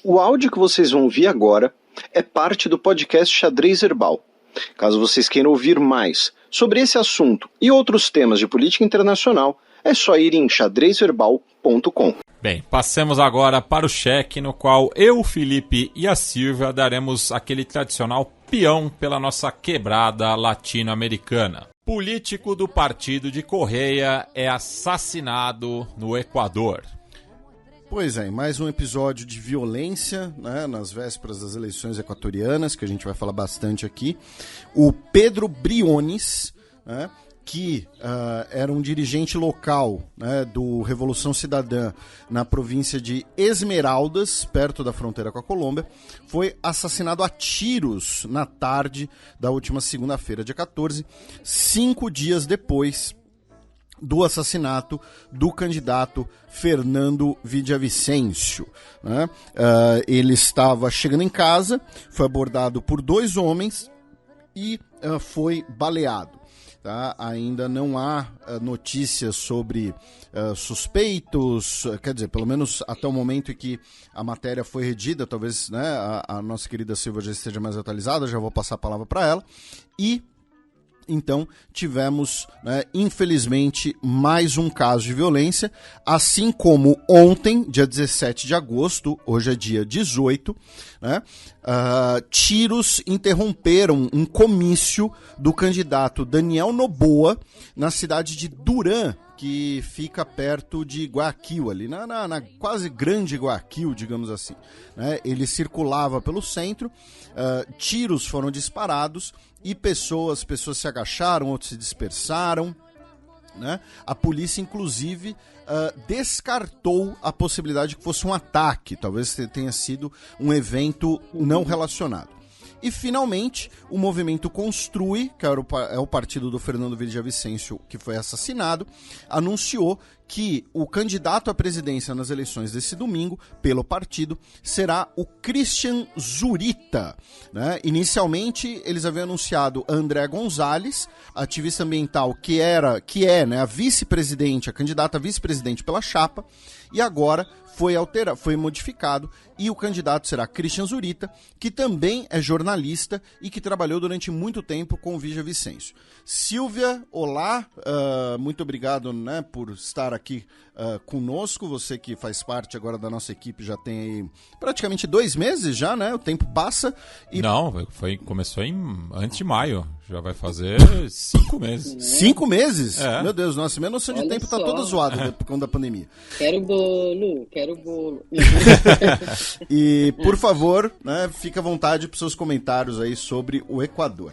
O áudio que vocês vão ouvir agora é parte do podcast Xadrez Herbal. Caso vocês queiram ouvir mais sobre esse assunto e outros temas de política internacional, é só ir em xadrezherbal.com. Bem, passemos agora para o cheque, no qual eu, Felipe e a Silvia daremos aquele tradicional peão pela nossa quebrada latino-americana. Político do partido de Correia é assassinado no Equador. Pois é, mais um episódio de violência, né, nas vésperas das eleições equatorianas, que a gente vai falar bastante aqui. O Pedro Briones, né, que era um dirigente local, né, do Revolução Cidadã na província de Esmeraldas, perto da fronteira com a Colômbia, foi assassinado a tiros na tarde da última segunda-feira, dia 14, 5 dias depois do assassinato do candidato Fernando Villavicencio, né? Ele estava chegando em casa, foi abordado por 2 homens e foi baleado. Tá? Ainda não há notícias sobre suspeitos, quer dizer, pelo menos até o momento em que a matéria foi redigida, talvez, né, a nossa querida Silva já esteja mais atualizada, já vou passar a palavra para ela. E então tivemos, né, infelizmente, mais um caso de violência, assim como ontem, dia 17 de agosto, hoje é dia 18, né, tiros interromperam um comício do candidato Daniel Noboa na cidade de Durán, que fica perto de Guayaquil, ali na quase grande Guayaquil, digamos assim, né? Ele circulava pelo centro, tiros foram disparados e pessoas se agacharam, outros se dispersaram, né? A polícia, inclusive, descartou a possibilidade de que fosse um ataque, talvez tenha sido um evento não relacionado. E, finalmente, o movimento Construi, que é o partido do Fernando Villavicencio, que foi assassinado, anunciou que o candidato à presidência nas eleições desse domingo, pelo partido, será o Christian Zurita, né? Inicialmente, eles haviam anunciado André Gonzalez, ativista ambiental que é, né, a vice-presidente, a candidata a vice-presidente pela chapa, e agora foi modificado e o candidato será Christian Zurita, que também é jornalista e que trabalhou durante muito tempo com o Villavicencio. Silvia, olá, muito obrigado, né, por estar aqui conosco, você que faz parte agora da nossa equipe já tem aí praticamente 2 meses já, né, o tempo passa. E... Não, começou antes de maio, já vai fazer 5 meses. 5 meses? É. Meu Deus, nossa, minha noção de tempo tá toda zoada por conta da pandemia. Quero bolo. E, por favor, né, fica à vontade para os seus comentários aí sobre o Equador.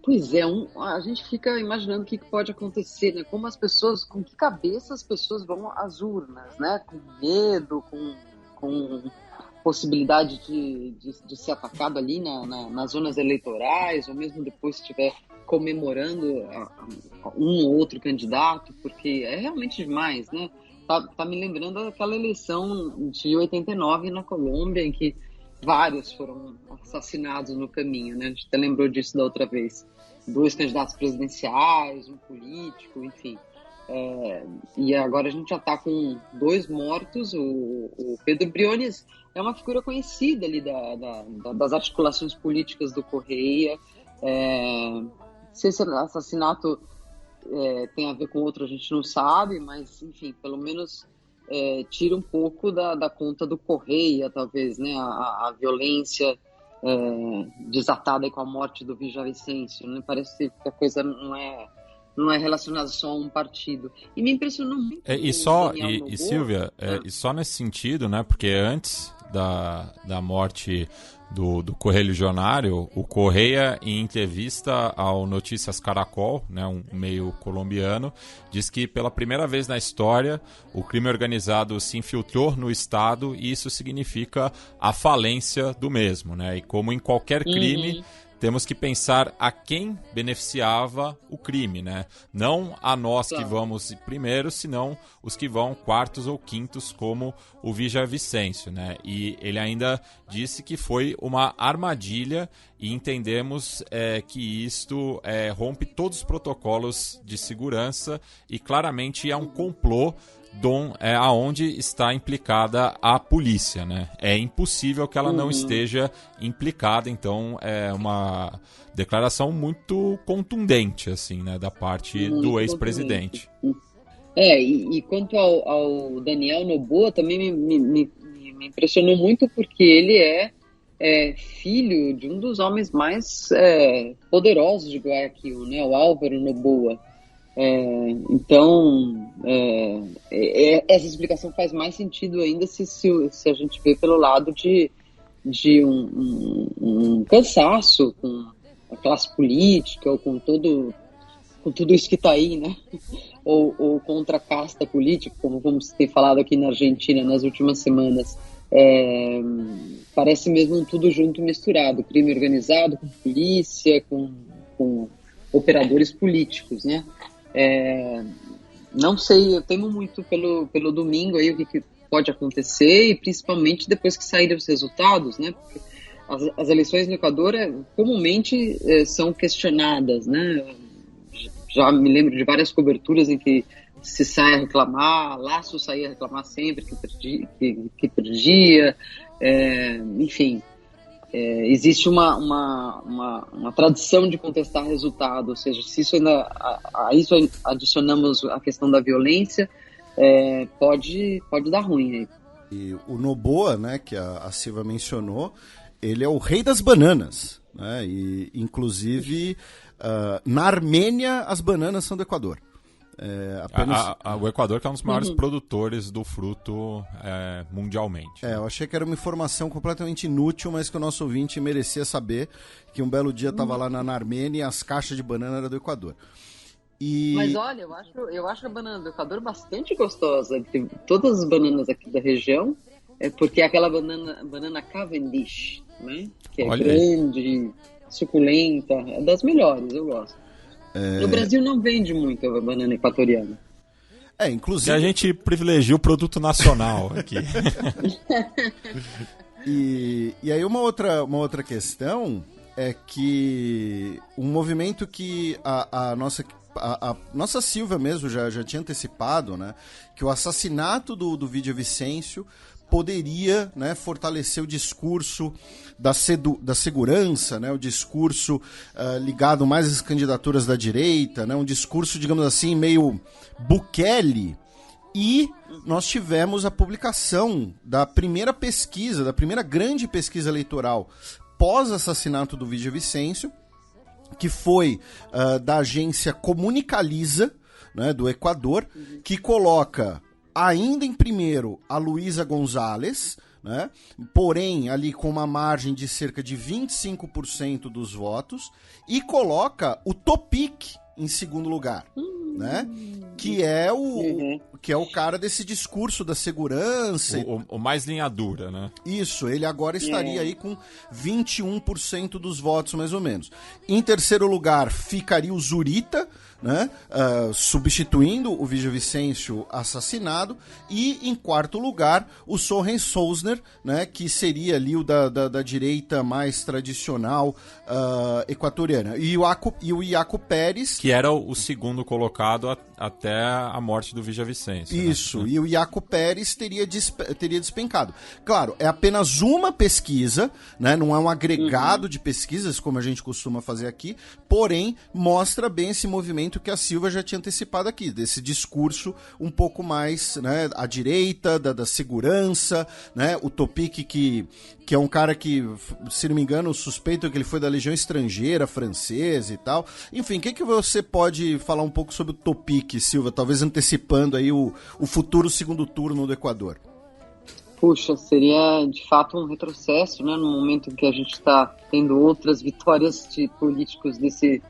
Pois é, a gente fica imaginando o que pode acontecer, né? Com que cabeça as pessoas vão às urnas, né? Com medo, com possibilidade de ser atacado ali nas zonas eleitorais, ou mesmo depois se estiver comemorando um ou outro candidato, porque é realmente demais, né? Tá me lembrando daquela eleição de 89 na Colômbia, em que vários foram assassinados no caminho, né? A gente até lembrou disso da outra vez. 2 candidatos presidenciais, um político, enfim. E agora a gente já está com 2 mortos. O Pedro Briones é uma figura conhecida ali das articulações políticas do Correia. Se esse assassinato tem a ver com outro, a gente não sabe, mas, enfim, pelo menos tira um pouco da conta do Correia, talvez, né? A violência desatada aí com a morte do Villavicencio, né? Parece que a coisa não é relacionada só a um partido. E me impressionou muito. Silvia, e só nesse sentido, né? Porque antes da morte do correligionário, o Correia, em entrevista ao Notícias Caracol, né, um meio colombiano, diz que pela primeira vez na história o crime organizado se infiltrou no Estado e isso significa a falência do mesmo, né? E como em qualquer crime, temos que pensar a quem beneficiava o crime, né? Não a nós que vamos primeiro, senão os que vão quartos ou quintos, como o Villavicencio, né? E ele ainda disse que foi uma armadilha e entendemos que isto rompe todos os protocolos de segurança e claramente é um complô aonde está implicada a polícia, né? É impossível que ela não esteja implicada, então é uma declaração muito contundente, assim, né, da parte do ex-presidente. E quanto ao Daniel Noboa, também me impressionou muito, porque ele é filho de um dos homens mais poderosos de Guayaquil, né, o Álvaro Noboa. Então, essa explicação faz mais sentido ainda se a gente vê pelo lado de um cansaço com a classe política, ou com tudo isso que está aí, né? ou contra a casta política, como se tem falado aqui na Argentina nas últimas semanas. Parece mesmo tudo junto, misturado, crime organizado com polícia, com operadores políticos, né? Não sei, eu temo muito pelo domingo aí, o que pode acontecer, e principalmente depois que saírem os resultados, né? Porque as eleições no Equador comumente são questionadas, né? Já me lembro de várias coberturas em que se sai a reclamar, Lasso saía a reclamar sempre que perdia, enfim. Existe uma tradição de contestar resultado, ou seja, se isso a isso adicionamos a questão da violência, pode dar ruim aí. E o Noboa, né, que a Silva mencionou, ele é o rei das bananas, né, e inclusive na Armênia as bananas são do Equador. O Equador, que é um dos maiores produtores do fruto mundialmente. Eu achei que era uma informação completamente inútil, mas que o nosso ouvinte merecia saber, que um belo dia estava lá na Armênia e as caixas de banana eram do Equador. Mas olha, eu acho a banana do Equador bastante gostosa. Todas as bananas aqui da região, porque é aquela banana Cavendish, né? Que é grande, suculenta, é das melhores, eu gosto. No Brasil não vende muito a banana equatoriana. Inclusive... E a gente privilegia o produto nacional aqui. E aí uma outra questão é que um movimento que a nossa Silvia mesmo já tinha antecipado, né, que o assassinato do Villavicencio poderia, né, fortalecer o discurso da segurança, né, o discurso ligado mais às candidaturas da direita, né, um discurso, digamos assim, meio Bukele. E nós tivemos a publicação da primeira grande pesquisa eleitoral pós-assassinato do Villavicencio, que foi da agência Comunicaliza, né, do Equador, que coloca ainda em primeiro a Luísa González, né? Porém ali com uma margem de cerca de 25% dos votos, e coloca o Topic em segundo lugar, né? Que é o cara desse discurso da segurança. O mais linha dura, né? Isso, ele agora estaria aí com 21% dos votos, mais ou menos. Em terceiro lugar ficaria o Zurita, né? Substituindo o Villavicencio assassinado. E em quarto lugar o Soren Sousner, né? Que seria ali o da direita mais tradicional equatoriana. E o Iaco Pérez, que era o segundo colocado até a morte do Villavicencio. Isso, né? E o Iaco Pérez teria despencado. Claro, é apenas uma pesquisa, né? Não é um agregado de pesquisas, como a gente costuma fazer aqui, porém mostra bem esse movimento que a Silva já tinha antecipado aqui, desse discurso um pouco mais, né, à direita, da segurança, né? O Topic, que é um cara que, se não me engano, suspeito que ele foi da Legião Estrangeira francesa e tal. Enfim, o que você pode falar um pouco sobre o Topic, Silva, talvez antecipando aí o futuro segundo turno do Equador? Puxa, seria de fato um retrocesso, né, no momento em que a gente está tendo outras vitórias de políticos desse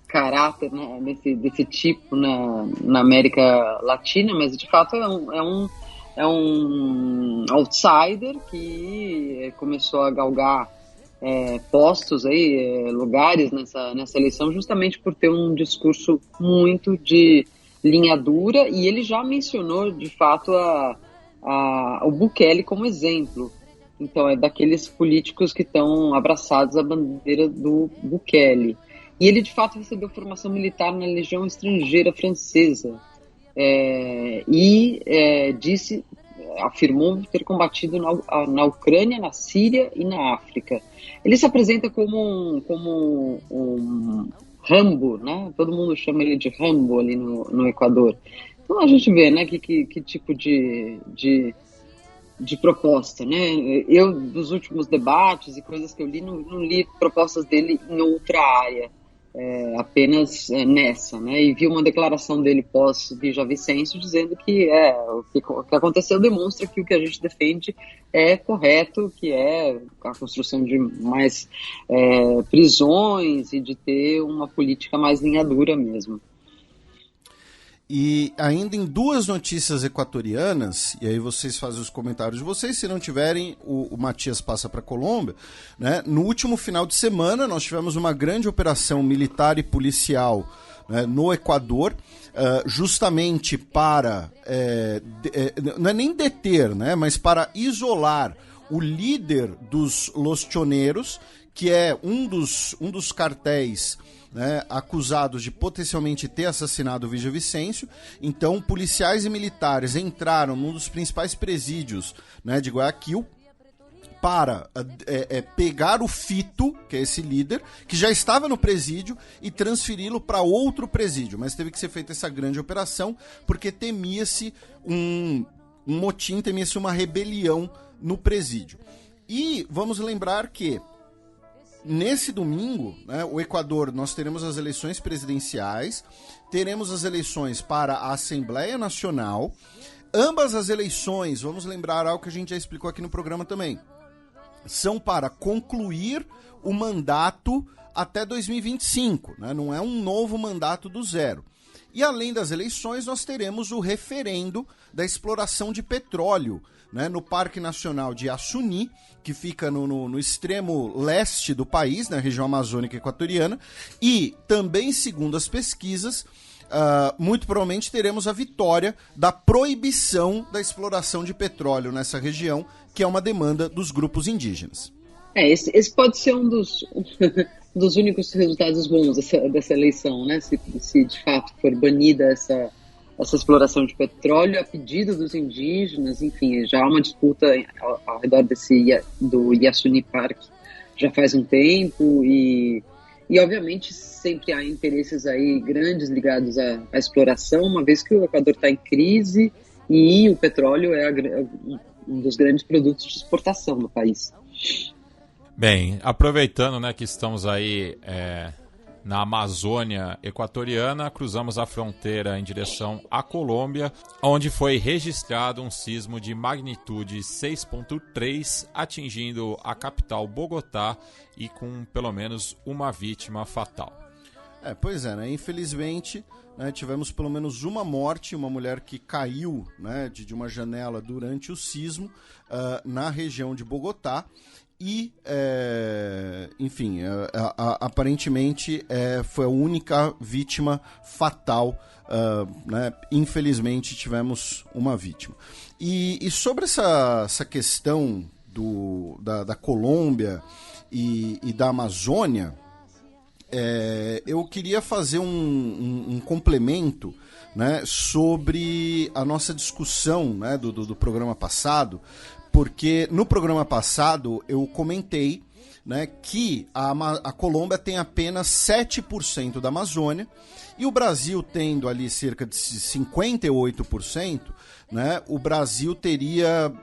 caráter, né, desse tipo na América Latina, mas de fato é um outsider que começou a galgar postos aí, lugares nessa eleição, justamente por ter um discurso muito de linha dura, e ele já mencionou de fato o Bukele como exemplo. Então é daqueles políticos que estão abraçados à bandeira do Bukele. E ele de fato recebeu formação militar na Legião Estrangeira francesa. afirmou ter combatido na Ucrânia, na Síria e na África. Ele se apresenta como um Rambo, né? Todo mundo chama ele de Rambo ali no Equador. Então a gente vê, né, que tipo de proposta, né? Eu, dos últimos debates e coisas que eu li, não li propostas dele em outra área, apenas nessa, né? E vi uma declaração dele pós-Villavicencio dizendo que o que aconteceu demonstra que o que a gente defende é correto, que é a construção de mais prisões e de ter uma política mais linha dura mesmo. E ainda em duas notícias equatorianas, e aí vocês fazem os comentários de vocês, se não tiverem, o Matias passa para a Colômbia, né? No último final de semana, nós tivemos uma grande operação militar e policial, né, no Equador, justamente para, não é nem deter, né, mas para isolar o líder dos Los Choneros, que é um dos cartéis, né, acusados de potencialmente ter assassinado o Villavicencio. Então, policiais e militares entraram num dos principais presídios, né, de Guayaquil para pegar o Fito, que é esse líder, que já estava no presídio, e transferi-lo para outro presídio. Mas teve que ser feita essa grande operação porque temia-se um motim, temia-se uma rebelião no presídio. E vamos lembrar que nesse domingo, né, o Equador, nós teremos as eleições presidenciais, teremos as eleições para a Assembleia Nacional. Ambas as eleições, vamos lembrar algo que a gente já explicou aqui no programa também, são para concluir o mandato até 2025, né? Não é um novo mandato do zero. E além das eleições, nós teremos o referendo da exploração de petróleo, né, no Parque Nacional de Assuní, que fica no extremo leste do país, na região amazônica equatoriana, e também, segundo as pesquisas, muito provavelmente teremos a vitória da proibição da exploração de petróleo nessa região, que é uma demanda dos grupos indígenas. Esse pode ser um dos únicos resultados bons dessa eleição, né? Se de fato for banida essa exploração de petróleo a pedido dos indígenas. Enfim, já há uma disputa ao redor do Yasuni Park já faz um tempo e obviamente sempre há interesses aí grandes ligados à exploração, uma vez que o Equador está em crise e o petróleo é um dos grandes produtos de exportação do país. Bem, aproveitando, né, que estamos aí na Amazônia equatoriana, cruzamos a fronteira em direção à Colômbia, onde foi registrado um sismo de magnitude 6.3, atingindo a capital Bogotá e com pelo menos uma vítima fatal. Pois é, né? Infelizmente, né, tivemos pelo menos uma morte, uma mulher que caiu, né, de uma janela durante o sismo na região de Bogotá. E, enfim, aparentemente foi a única vítima fatal, né? Infelizmente tivemos uma vítima. E sobre essa questão da Colômbia e da Amazônia, eu queria fazer um complemento, né, sobre a nossa discussão, né, do programa passado, porque no programa passado eu comentei, né, que a Colômbia tem apenas 7% da Amazônia e o Brasil tendo ali cerca de 58%, né, o Brasil teria...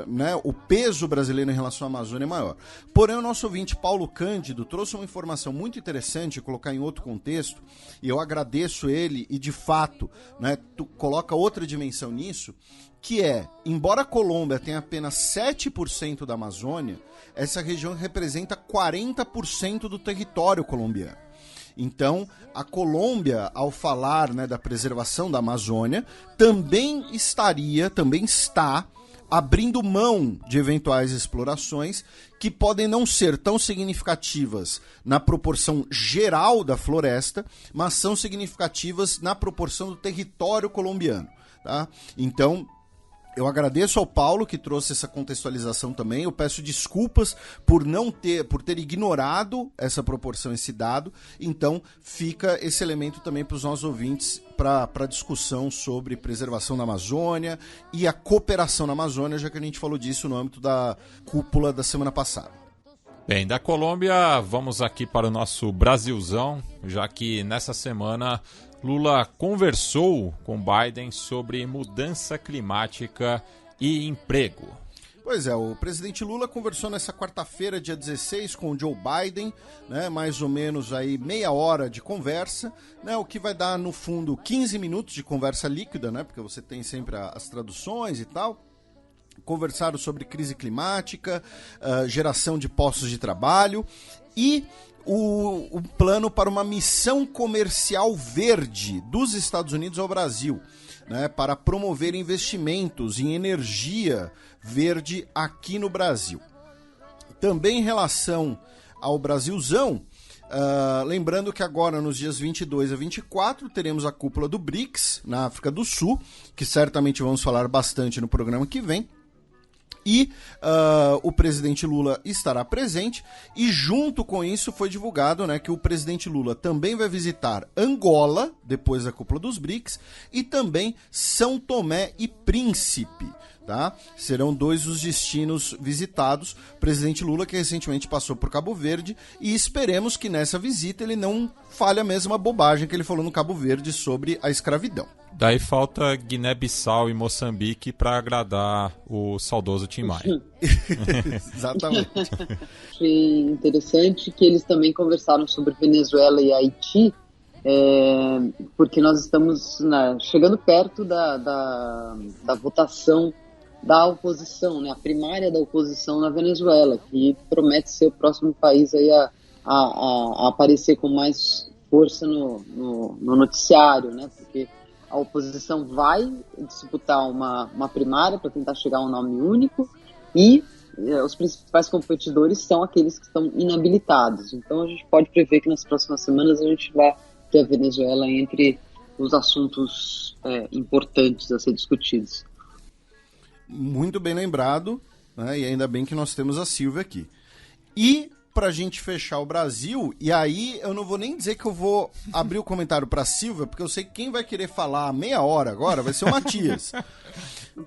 né, o peso brasileiro em relação à Amazônia é maior. Porém, o nosso ouvinte Paulo Cândido trouxe uma informação muito interessante, colocar em outro contexto, e eu agradeço ele, e de fato, né, coloca outra dimensão nisso, que embora a Colômbia tenha apenas 7% da Amazônia, essa região representa 40% do território colombiano. Então, a Colômbia, ao falar, né, da preservação da Amazônia, também está abrindo mão de eventuais explorações que podem não ser tão significativas na proporção geral da floresta, mas são significativas na proporção do território colombiano, tá? Então, Eu agradeço ao Paulo que trouxe essa contextualização também. Eu peço desculpas por ter ignorado essa proporção, esse dado. Então, fica esse elemento também para os nossos ouvintes para discussão sobre preservação da Amazônia e a cooperação na Amazônia, já que a gente falou disso no âmbito da cúpula da semana passada. Bem, da Colômbia, vamos aqui para o nosso Brasilzão, já que nessa semana Lula conversou com Biden sobre mudança climática e emprego. Pois é, o presidente Lula conversou nessa quarta-feira, dia 16, com o Joe Biden, né, mais ou menos aí meia hora de conversa, né, o que vai dar, no fundo, 15 minutos de conversa líquida, né, porque você tem sempre as traduções e tal. Conversaram sobre crise climática, geração de postos de trabalho e o plano para uma missão comercial verde dos Estados Unidos ao Brasil, né, para promover investimentos em energia verde aqui no Brasil. Também em relação ao Brasilzão, lembrando que agora nos dias 22 a 24 teremos a cúpula do BRICS na África do Sul, que certamente vamos falar bastante no programa que vem. E o presidente Lula estará presente e junto com isso foi divulgado, né, que o presidente Lula também vai visitar Angola, depois da cúpula dos BRICS, e também São Tomé e Príncipe. Tá? Serão 2 os destinos visitados. O presidente Lula que recentemente passou por Cabo Verde e esperemos que nessa visita ele não fale a mesma bobagem que ele falou no Cabo Verde sobre a escravidão. Daí falta Guiné-Bissau e Moçambique para agradar o saudoso Tim Maia. Exatamente. Achei interessante que eles também conversaram sobre Venezuela e Haiti, porque nós estamos chegando perto da votação da oposição, né, a primária da oposição na Venezuela, que promete ser o próximo país aí a aparecer com mais força no noticiário, né, porque a oposição vai disputar uma primária para tentar chegar a um nome único e os principais competidores são aqueles que estão inabilitados. Então a gente pode prever que nas próximas semanas a gente vai ter a Venezuela entre os assuntos importantes a ser discutidos. Muito bem lembrado, né? E ainda bem que nós temos a Silvia aqui. E pra gente fechar o Brasil, e aí eu não vou nem dizer que eu vou abrir o comentário pra Silvia, porque eu sei que quem vai querer falar meia hora agora vai ser o Matias.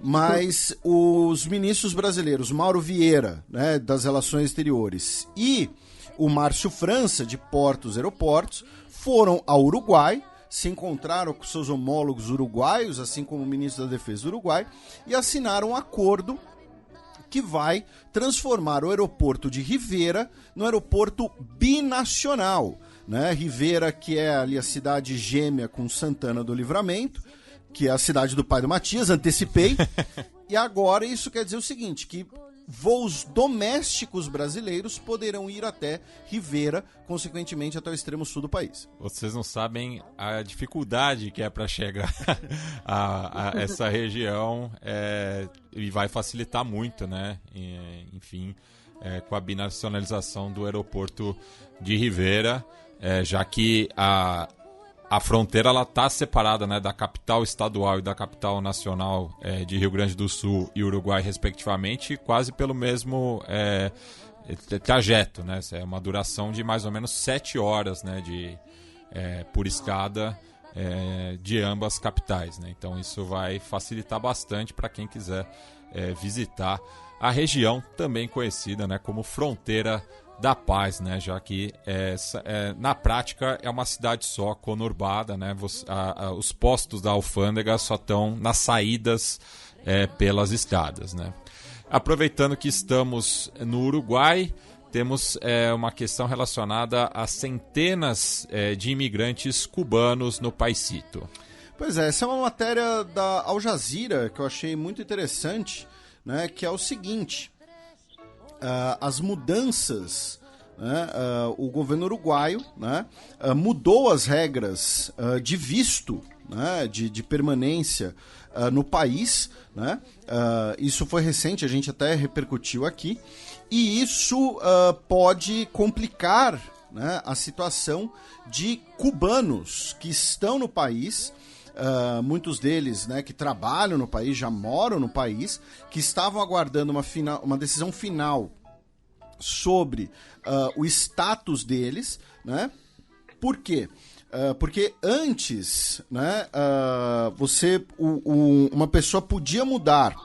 Mas os ministros brasileiros, Mauro Vieira, né, das Relações Exteriores, e o Márcio França, de Portos e Aeroportos, foram ao Uruguai, se encontraram com seus homólogos uruguaios, assim como o ministro da Defesa do Uruguai, e assinaram um acordo que vai transformar o aeroporto de Rivera no aeroporto binacional, né? Rivera, que é ali a cidade gêmea com Santana do Livramento, que é a cidade do pai do Matias, antecipei. E agora isso quer dizer o seguinte, que voos domésticos brasileiros poderão ir até Rivera, consequentemente até o extremo sul do país. Vocês não sabem a dificuldade que é para chegar a essa região e vai facilitar muito, né? Enfim, com a binacionalização do aeroporto de Rivera, já que a fronteira está separada, né, da capital estadual e da capital nacional de Rio Grande do Sul e Uruguai, respectivamente, quase pelo mesmo trajeto, né? É uma duração de mais ou menos 7 horas, né, por escada de ambas capitais, né? Então isso vai facilitar bastante para quem quiser visitar a região, também conhecida, né, como Fronteira da Paz, né, já que na prática é uma cidade só, conurbada, né, os postos da alfândega só estão nas saídas pelas estradas, né. Aproveitando que estamos no Uruguai, temos uma questão relacionada a centenas de imigrantes cubanos no Paisito. Pois é, essa é uma matéria da Al Jazeera que eu achei muito interessante, né, que é o seguinte: as mudanças, né, o governo uruguaio, né, mudou as regras de visto, né, de permanência no país, né, isso foi recente, a gente até repercutiu aqui, e isso pode complicar, né, a situação de cubanos que estão no país muitos deles, né, que trabalham no país, já moram no país, que estavam aguardando uma decisão final sobre o status deles, né? Por quê? Porque antes, né, uma pessoa podia mudar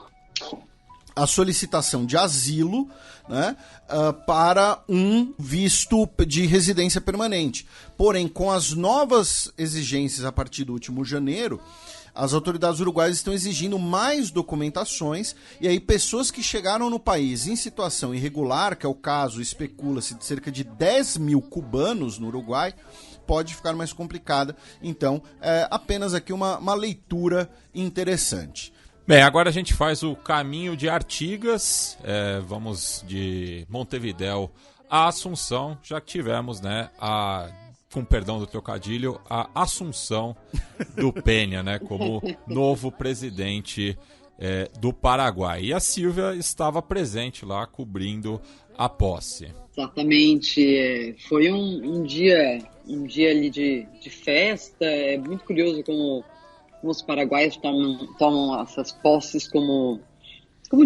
a solicitação de asilo, né, para um visto de residência permanente. Porém, com as novas exigências a partir do último janeiro, as autoridades uruguaias estão exigindo mais documentações, e aí pessoas que chegaram no país em situação irregular, que é o caso, especula-se, de cerca de 10 mil cubanos no Uruguai, pode ficar mais complicada. Então, apenas aqui uma leitura interessante. Bem, agora a gente faz o caminho de Artigas, vamos de Montevidéu a Assunção, já que tivemos, né, com perdão do trocadilho, a assunção do Peña, né, como novo presidente do Paraguai. E a Silvia estava presente lá, cobrindo a posse. Exatamente, foi um dia ali de festa. É muito curioso como os paraguaios tomam essas posses como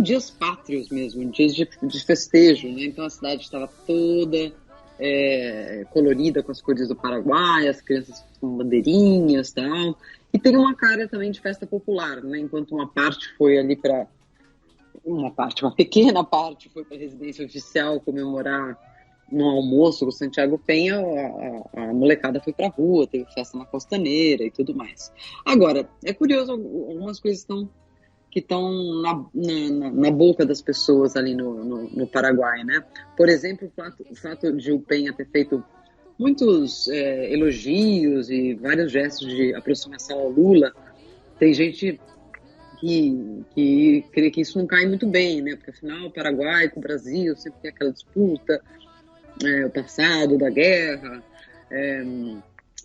dias pátrios mesmo, dias de festejo, né? Então a cidade estava toda colorida com as cores do Paraguai, as crianças com bandeirinhas e tal. E tem uma cara também de festa popular, né? Enquanto uma parte foi ali para uma pequena parte foi para a residência oficial comemorar no almoço com o Santiago Peña, a molecada foi pra rua, teve festa na Costaneira e tudo mais. Agora, é curioso, algumas coisas que estão na boca das pessoas ali no Paraguai, né? Por exemplo, o fato de o Peña ter feito muitos elogios e vários gestos de aproximação ao Lula. Tem gente que crê que isso não cai muito bem, né? Porque afinal o Paraguai com o Brasil sempre tem aquela disputa, o passado da guerra,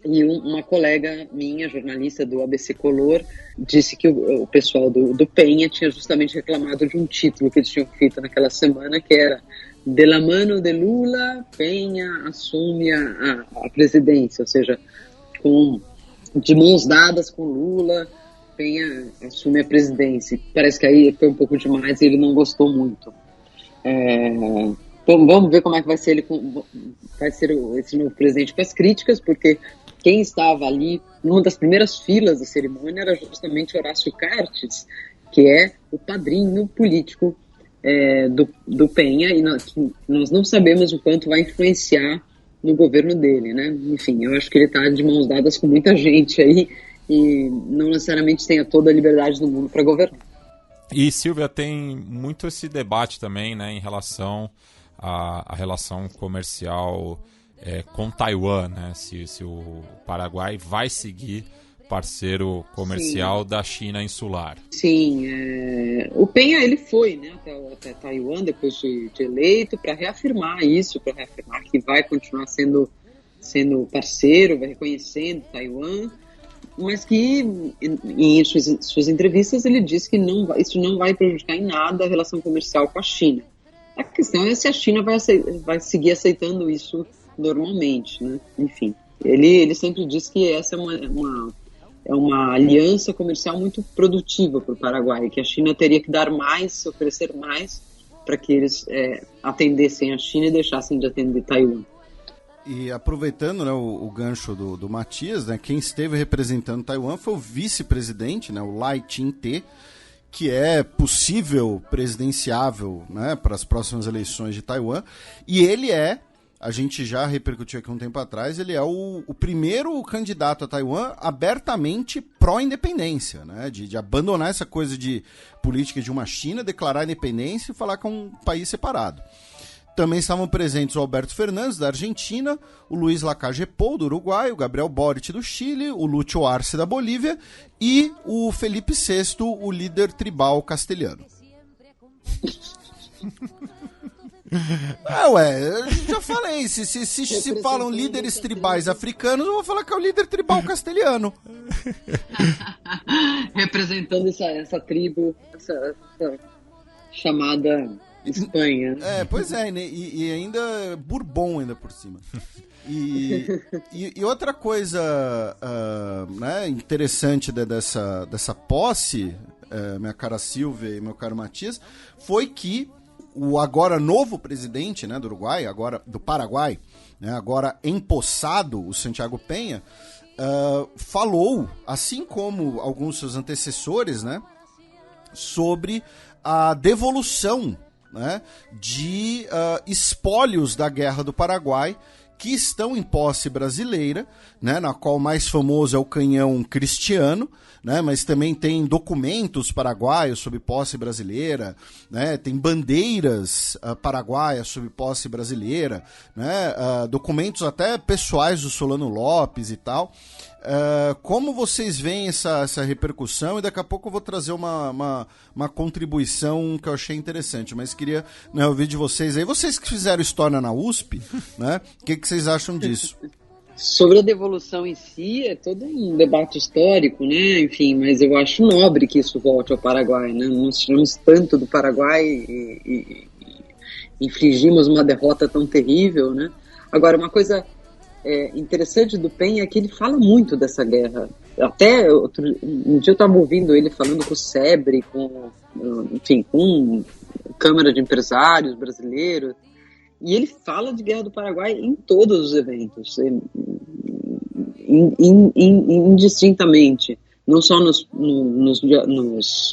e uma colega minha, jornalista do ABC Color, disse que o pessoal do Peña tinha justamente reclamado de um título que eles tinham feito naquela semana, que era "De la mano de Lula, Peña assume a presidência", ou seja, de mãos dadas com Lula, Peña assume a presidência. Parece que aí foi um pouco demais e ele não gostou muito. Vamos ver como é que vai ser esse novo presidente com as críticas, porque quem estava ali, numa das primeiras filas da cerimônia, era justamente Horácio Cartes, que é o padrinho político do Peña, e nós não sabemos o quanto vai influenciar no governo dele, né? Enfim, eu acho que ele está de mãos dadas com muita gente aí, e não necessariamente tenha toda a liberdade do mundo para governar. E, Silvia, tem muito esse debate também, né, em relação à relação comercial com Taiwan, né? Se o Paraguai vai seguir parceiro comercial da China insular. Sim, o Peña ele foi, né, até Taiwan depois de eleito para reafirmar isso, para reafirmar que vai continuar sendo parceiro, vai reconhecendo Taiwan, mas que em suas entrevistas ele disse que isso não vai prejudicar em nada a relação comercial com a China. A questão é se a China vai seguir aceitando isso normalmente, né? Enfim, ele sempre diz que essa é uma aliança comercial muito produtiva para o Paraguai, que a China teria que dar mais, oferecer mais, para que eles atendessem a China e deixassem de atender Taiwan. E aproveitando, né, o gancho do Matias, né, quem esteve representando Taiwan foi o vice-presidente, né, o Lai Ching-te, que é possível presidenciável, né, para as próximas eleições de Taiwan, e ele a gente já repercutiu aqui um tempo atrás, ele é o primeiro candidato a Taiwan abertamente pró-independência, né, de abandonar essa coisa de política de uma China, declarar a independência e falar que é um país separado. Também estavam presentes o Alberto Fernandes, da Argentina, o Luiz Lacalle Pou, do Uruguai, o Gabriel Boric, do Chile, o Lúcio Arce, da Bolívia, e o Felipe VI, o líder tribal castelhano. Eu já falei, se falam líderes tribais africanos, eu vou falar que é o líder tribal castelhano. Representando essa tribo, essa chamada Espanha. Pois é, né? E ainda Bourbon ainda por cima. E outra coisa né, interessante dessa posse, minha cara Silvia e meu caro Matias, foi que o agora novo presidente, né, do Uruguai, agora do Paraguai, né, agora empossado, o Santiago Peña, falou, assim como alguns seus antecessores, né, sobre a devolução, né, de espólios da Guerra do Paraguai que estão em posse brasileira, né, na qual o mais famoso é o canhão Cristiano, né, mas também tem documentos paraguaios sob posse brasileira, né, tem bandeiras paraguaias sob posse brasileira, né, documentos até pessoais do Solano Lopes e tal. Como vocês veem essa repercussão? E daqui a pouco eu vou trazer uma contribuição que eu achei interessante, mas queria, né, ouvir de vocês aí. Vocês que fizeram história na USP, né? O que vocês acham disso? Sobre a devolução em si, é todo um debate histórico, né? Enfim, mas eu acho nobre que isso volte ao Paraguai, né? Nós tiramos tanto do Paraguai e infligimos uma derrota tão terrível, né? Agora, uma coisa interessante do Peña é que ele fala muito dessa guerra. Até um dia eu estava ouvindo ele falando com o SEBRE, com Câmara de Empresários brasileiros, e ele fala de Guerra do Paraguai em todos os eventos, indistintamente, não só nos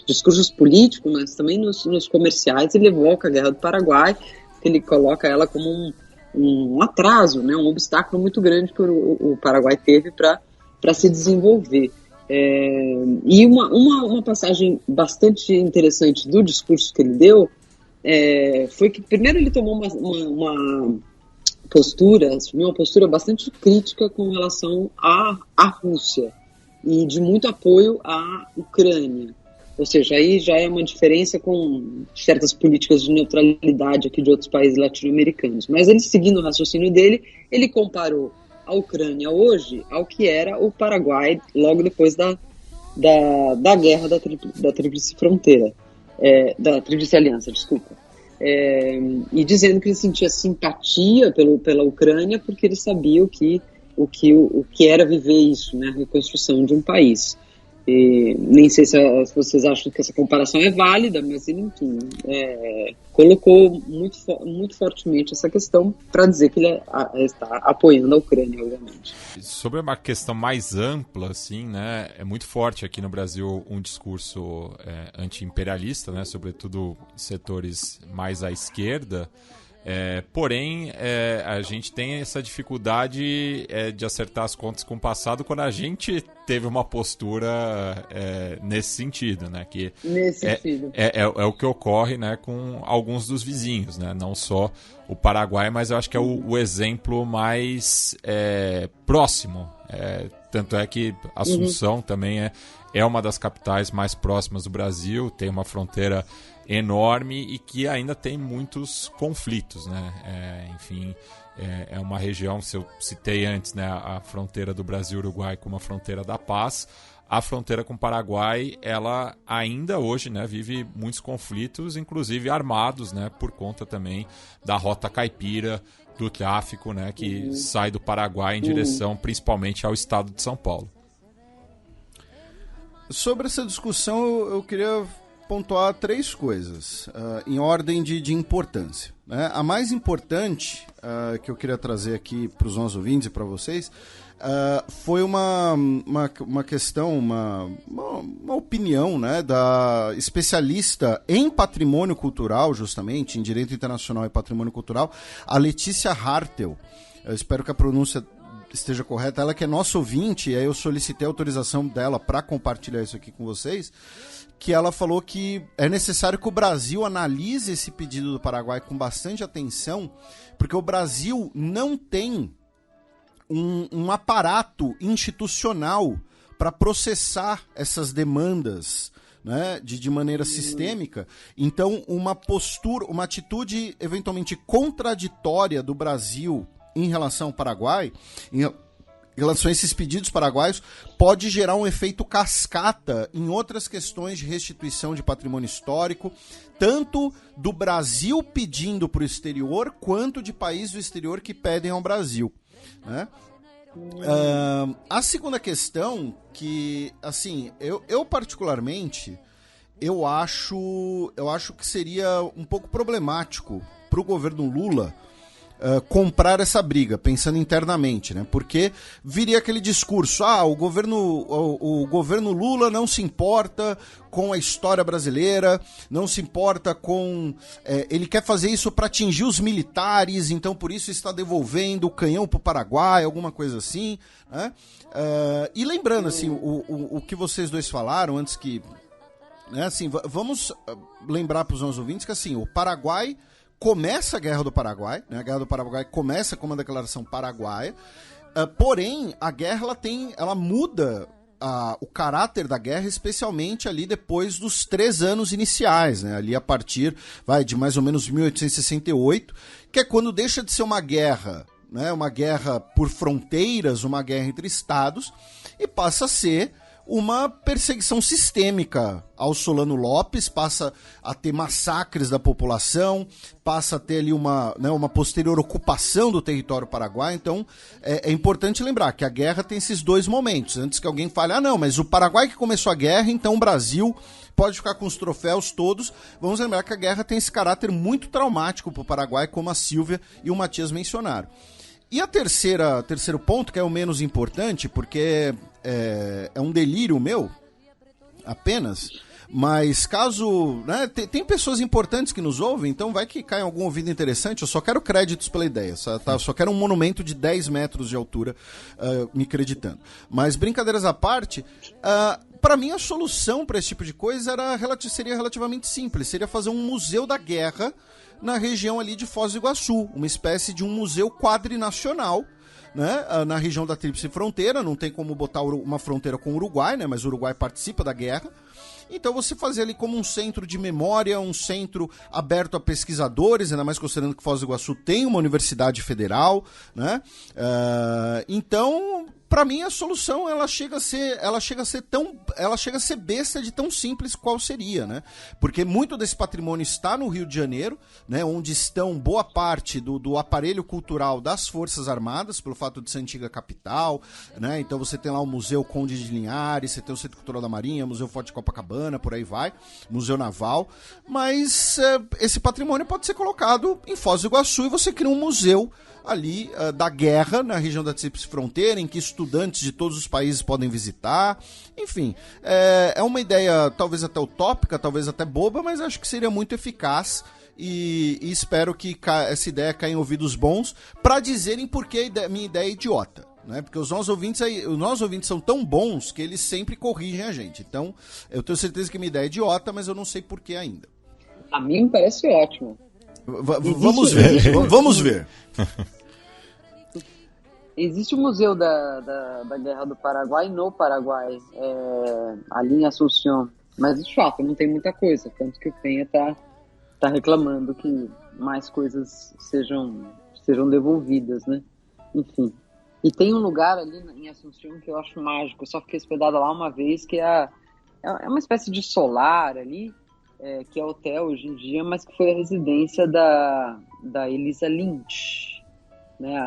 discursos políticos, mas também nos comerciais. Ele evoca a Guerra do Paraguai, ele coloca ela como um atraso, né, um obstáculo muito grande que o Paraguai teve para se desenvolver. E uma passagem bastante interessante do discurso que ele deu foi que, primeiro, ele tomou uma postura, assumiu uma postura bastante crítica com relação à Rússia e de muito apoio à Ucrânia. Ou seja, aí já é uma diferença com certas políticas de neutralidade aqui de outros países latino-americanos. Mas ele, seguindo o raciocínio dele, ele comparou a Ucrânia hoje ao que era o Paraguai logo depois da guerra da Tríplice Fronteira, da Tríplice Aliança, desculpa. E dizendo que ele sentia simpatia pela Ucrânia porque ele sabia o que era viver isso, né, a reconstrução de um país. Nem sei se vocês acham que essa comparação é válida, mas ele, enfim, colocou muito fortemente essa questão para dizer que ele está apoiando a Ucrânia, obviamente. Sobre uma questão mais ampla, assim, né, é muito forte aqui no Brasil um discurso anti-imperialista, né, sobretudo em setores mais à esquerda. Porém, a gente tem essa dificuldade de acertar as contas com o passado quando a gente teve uma postura nesse sentido, né? Que é o que ocorre, né, com alguns dos vizinhos, né? Não só o Paraguai, mas eu acho que é o exemplo mais próximo. Tanto é que Assunção também é uma das capitais mais próximas do Brasil, tem uma fronteira enorme e que ainda tem muitos conflitos, né? Enfim, é uma região, se eu citei antes, né, a fronteira do Brasil-Uruguai como a fronteira da paz, a fronteira com o Paraguai, ela ainda hoje, né, vive muitos conflitos, inclusive armados, né, por conta também da rota caipira, do tráfico, né, que sai do Paraguai em direção principalmente ao estado de São Paulo. Sobre essa discussão, eu queria pontuar 3 coisas, em ordem de importância, né? A mais importante que eu queria trazer aqui para os nossos ouvintes e para vocês foi uma questão, uma opinião, né, da especialista em patrimônio cultural, justamente, em direito internacional e patrimônio cultural, a Letícia Hartel. Eu espero que a pronúncia esteja correta. Ela que é nossa ouvinte, e aí eu solicitei a autorização dela para compartilhar isso aqui com vocês, que ela falou que é necessário que o Brasil analise esse pedido do Paraguai com bastante atenção, porque o Brasil não tem um aparato institucional para processar essas demandas, né, de maneira sistêmica. Então, uma atitude eventualmente contraditória do Brasil em relação ao Paraguai, em relação a esses pedidos paraguaios, pode gerar um efeito cascata em outras questões de restituição de patrimônio histórico, tanto do Brasil pedindo para o exterior, quanto de países do exterior que pedem ao Brasil, né? A segunda questão, que, assim, eu particularmente, eu acho que seria um pouco problemático para o governo Lula comprar essa briga, pensando internamente, né? Porque viria aquele discurso, o governo Lula não se importa com a história brasileira, não se importa com... ele quer fazer isso para atingir os militares, então por isso está devolvendo o canhão para o Paraguai, alguma coisa assim, né? E lembrando, assim, o que vocês dois falaram antes que... Né, assim, vamos lembrar para os nossos ouvintes que, assim, o Paraguai começa a Guerra do Paraguai, né? A Guerra do Paraguai começa com uma declaração paraguaia, porém a guerra ela muda o caráter da guerra, especialmente ali depois dos 3 anos iniciais, né? Ali a partir de mais ou menos 1868, que é quando deixa de ser uma guerra, né? Uma guerra por fronteiras, uma guerra entre estados, e passa a ser uma perseguição sistêmica ao Solano Lopes, passa a ter massacres da população, passa a ter ali uma posterior ocupação do território paraguaio. Então é importante lembrar que a guerra tem esses 2 momentos, antes que alguém fale, não, mas o Paraguai que começou a guerra, então o Brasil pode ficar com os troféus todos. Vamos lembrar que a guerra tem esse caráter muito traumático para o Paraguai, como a Silvia e o Matias mencionaram. E terceiro ponto, que é o menos importante, porque é um delírio meu, apenas, mas caso... Né, tem pessoas importantes que nos ouvem, então vai que cai em algum ouvido interessante, eu só quero créditos pela ideia, só quero um monumento de 10 metros de altura me acreditando. Mas brincadeiras à parte... para mim, a solução para esse tipo de coisa seria relativamente simples, seria fazer um museu da guerra na região ali de Foz do Iguaçu, uma espécie de um museu quadrinacional, né, na região da Tríplice Fronteira. Não tem como botar uma fronteira com o Uruguai, né, mas o Uruguai participa da guerra. Então você fazer ali como um centro de memória, um centro aberto a pesquisadores, ainda mais considerando que Foz do Iguaçu tem uma universidade federal, né? Então, para mim a solução ela chega a ser besta de tão simples qual seria, né? Porque muito desse patrimônio está no Rio de Janeiro, né? Onde estão boa parte do aparelho cultural das Forças Armadas, pelo fato de ser antiga capital, né? Então você tem lá o Museu Conde de Linhares, você tem o Centro Cultural da Marinha, Museu Forte Copacabana, por aí vai, Museu Naval, mas esse patrimônio pode ser colocado em Foz do Iguaçu e você cria um museu ali da guerra na região da Tríplice Fronteira, em que estudantes de todos os países podem visitar. Enfim, é uma ideia talvez até utópica, talvez até boba, mas acho que seria muito eficaz e espero que essa ideia caia em ouvidos bons para dizerem por que minha ideia é idiota. Né? Porque os nossos ouvintes são tão bons que eles sempre corrigem a gente. Então, eu tenho certeza que minha ideia é idiota, mas eu não sei por que ainda. A mim me parece ótimo. Vamos ver. Existe o Museu da Guerra do Paraguai no Paraguai, ali em Assunção, mas de fato não tem muita coisa, tanto que o Penha tá reclamando que mais coisas sejam devolvidas, né? Enfim. E tem um lugar ali em Assunção que eu acho mágico, eu só fiquei hospedada lá uma vez, que é uma espécie de solar ali, que é hotel hoje em dia, mas que foi a residência da Elisa Lynch, né,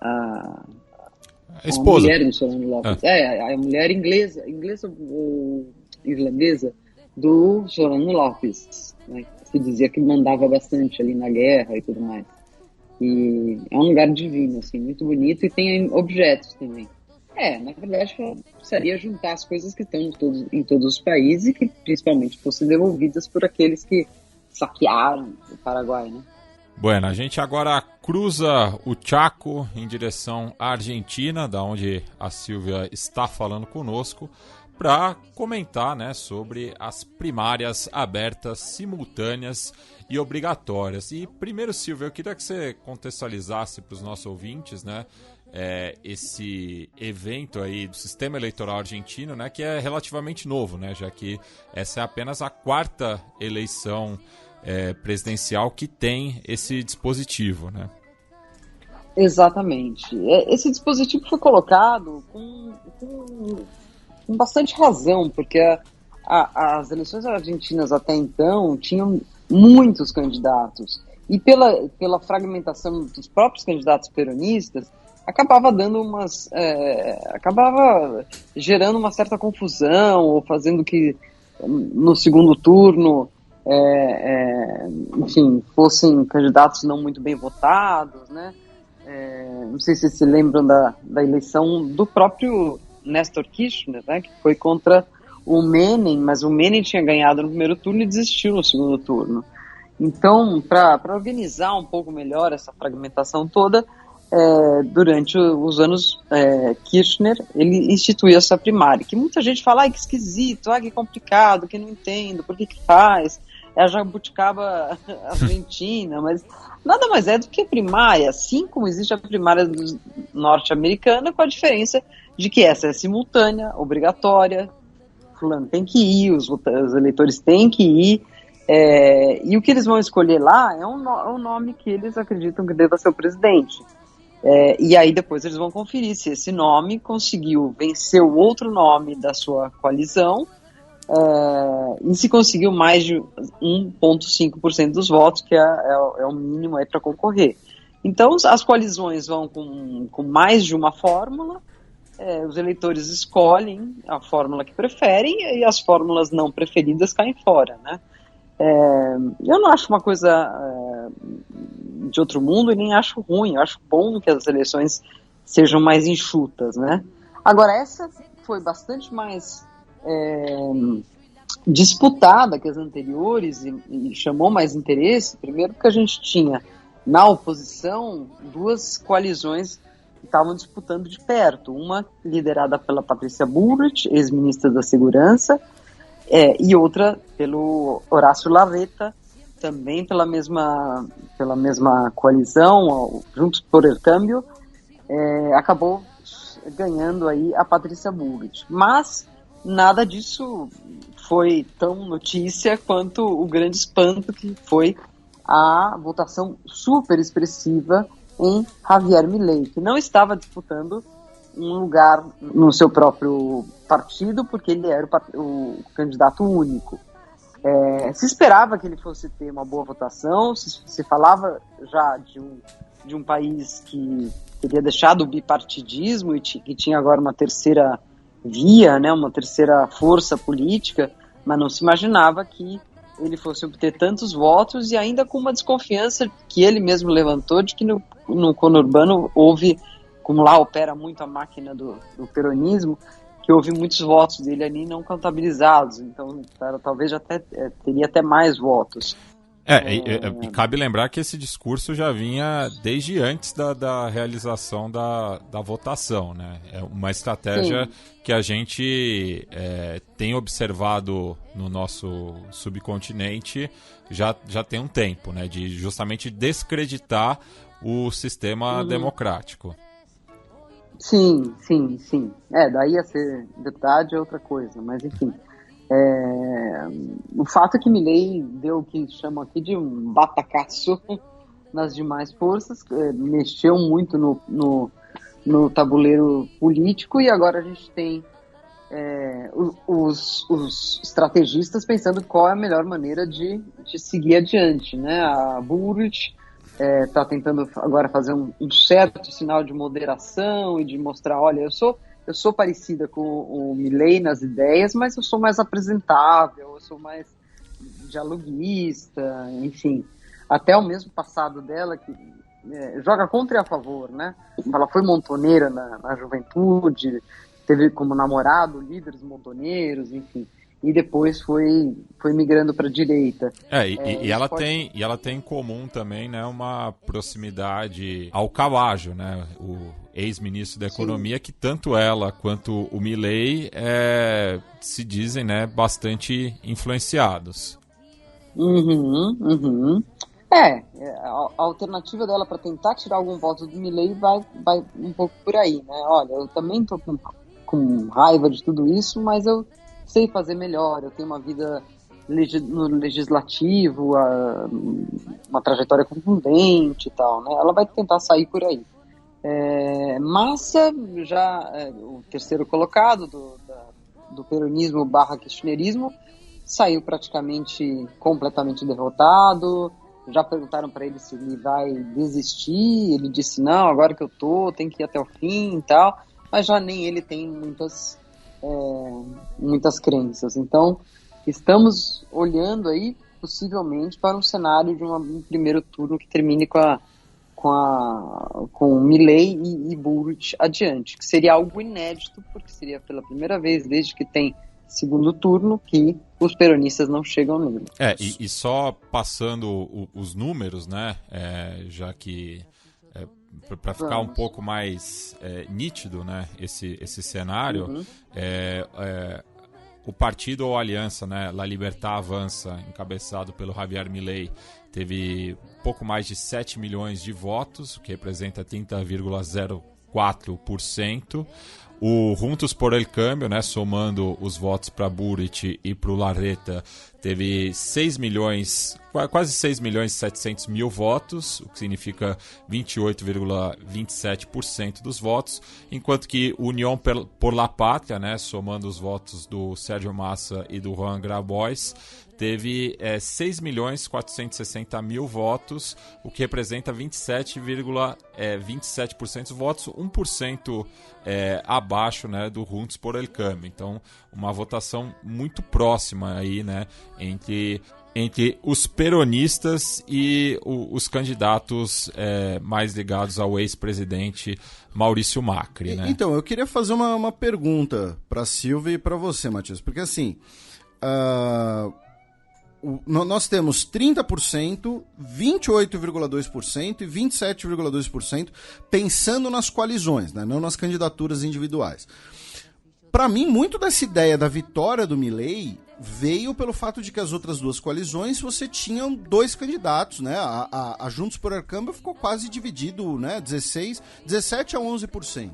a esposa. A mulher do Solano Lopes. A mulher inglesa ou irlandesa do Solano Lopes, né, que dizia que mandava bastante ali na guerra e tudo mais. E é um lugar divino, assim, muito bonito, e tem objetos também. Na verdade, precisaria juntar as coisas que estão em todos os países e que principalmente fossem devolvidas por aqueles que saquearam o Paraguai, né? Bueno, a gente agora cruza o Chaco em direção à Argentina, da onde a Silvia está falando conosco, para comentar, né, sobre as primárias abertas, simultâneas e obrigatórias. E primeiro, Silvia, eu queria que você contextualizasse para os nossos ouvintes, né, esse evento aí do sistema eleitoral argentino, né, que é relativamente novo, né, já que essa é apenas a 4ª eleição presidencial que tem esse dispositivo, né? Exatamente. Esse dispositivo foi colocado com bastante razão, porque as eleições argentinas até então tinham muitos candidatos, e pela fragmentação dos próprios candidatos peronistas, acabava gerando uma certa confusão, ou fazendo que no segundo turno, enfim, fossem candidatos não muito bem votados, né? Não sei se vocês se lembram da eleição do próprio Néstor Kirchner, né, que foi contra o Menem, mas o Menem tinha ganhado no primeiro turno e desistiu no segundo turno. Então, para organizar um pouco melhor essa fragmentação toda, durante os anos Kirchner, ele instituiu essa primária, que muita gente fala, que esquisito, que complicado, que não entendo, por que faz? É a jabuticaba argentina, mas nada mais é do que a primária, assim como existe a primária norte-americana, com a diferença de que essa é simultânea, obrigatória, fulano tem que ir, os eleitores têm que ir, e o que eles vão escolher lá é um nome que eles acreditam que deva ser o presidente. E aí depois eles vão conferir se esse nome conseguiu vencer o outro nome da sua coalizão, e se conseguiu mais de 1,5% dos votos, que é o mínimo aí para concorrer. Então as coalizões vão com mais de uma fórmula, os eleitores escolhem a fórmula que preferem, e as fórmulas não preferidas caem fora, né? Eu não acho uma coisa de outro mundo, e nem acho ruim. Eu acho bom que as eleições sejam mais enxutas, né? Agora, essa foi bastante mais disputada que as anteriores, e chamou mais interesse, primeiro porque a gente tinha na oposição duas coalizões que estavam disputando de perto, uma liderada pela Patrícia Bullrich, ex-ministra da Segurança, e outra pelo Horácio Larreta, também pela mesma coalizão, Juntos por el Cambio, acabou ganhando aí a Patrícia Bullrich. Mas nada disso foi tão notícia quanto o grande espanto que foi a votação super expressiva em Javier Milei, que não estava disputando um lugar no seu próprio partido, porque ele era o candidato único. Se esperava que ele fosse ter uma boa votação, se falava já de um país que teria deixado o bipartidismo e que tinha agora uma terceira via, né, uma terceira força política, mas não se imaginava que ele fosse obter tantos votos, e ainda com uma desconfiança que ele mesmo levantou de que no conurbano houve, como lá opera muito a máquina do peronismo, que houve muitos votos dele ali não contabilizados, então talvez até teria até mais votos. E cabe lembrar que esse discurso já vinha desde antes da realização da votação, né? É uma estratégia Sim. que a gente tem observado no nosso subcontinente já tem um tempo, né? De justamente descreditar o sistema democrático. Sim. Daí a ser deputado é outra coisa, mas enfim. O fato é que Milei deu o que chamam aqui de um batacaço nas demais forças, mexeu muito no tabuleiro político, e agora a gente tem os estrategistas pensando qual é a melhor maneira de seguir adiante, né? A Bullrich está tentando agora fazer um certo sinal de moderação e de mostrar, olha, eu sou parecida com o Milei nas ideias, mas eu sou mais apresentável, eu sou mais dialoguista, enfim. Até o mesmo passado dela, que joga contra e a favor, né? Ela foi montoneira na juventude, teve como namorado líderes montoneiros, enfim. E depois foi migrando para a direita. E ela tem em comum também, né, uma proximidade ao Cavaggio, né, o ex-ministro da Economia, Sim. que tanto ela quanto o Milei se dizem, né, bastante influenciados. A alternativa dela para tentar tirar algum voto do Milei vai um pouco por aí, né? Olha, eu também estou com raiva de tudo isso, mas eu sei fazer melhor, eu tenho uma vida no legislativo, uma trajetória contundente e tal, né? Ela vai tentar sair por aí. Massa, já o terceiro colocado do peronismo / kirchnerismo, saiu praticamente completamente derrotado. Já perguntaram para ele se ele vai desistir, ele disse não, agora que eu tenho que ir até o fim e tal, mas já nem ele tem muitas crenças. Então, estamos olhando aí, possivelmente, para um cenário de um primeiro turno que termine com Milei e Buric adiante, que seria algo inédito, porque seria pela primeira vez desde que tem segundo turno que os peronistas não chegam nele. E só passando os números, né, já que para ficar um pouco mais nítido, né, esse cenário, o partido ou aliança, né, La Libertad Avança, encabeçado pelo Javier Milei, teve pouco mais de 7 milhões de votos, o que representa 30,04%. O Juntos por el Cambio, né, somando os votos para Buric e para o Larreta, teve 6 milhões, quase 6 milhões e 700 mil votos, o que significa 28,27% dos votos, enquanto que União por la Pátria, né, somando os votos do Sérgio Massa e do Juan Grabois, teve 6 milhões 460 mil votos, o que representa 27,27% dos votos, 1% abaixo, né, do Juntos por el Cambio. Então, uma votação muito próxima aí, né, entre os peronistas e os candidatos mais ligados ao ex-presidente Maurício Macri, né? Então, eu queria fazer uma pergunta para a Silvia e para você, Matias, porque assim, nós temos 30%, 28,2% e 27,2% pensando nas coalizões, né? Não nas candidaturas individuais. Para mim, muito dessa ideia da vitória do Milei veio pelo fato de que as outras duas coalizões você tinha dois candidatos, né? A Juntos por el Cambio ficou quase dividido, né? 17 a 11%.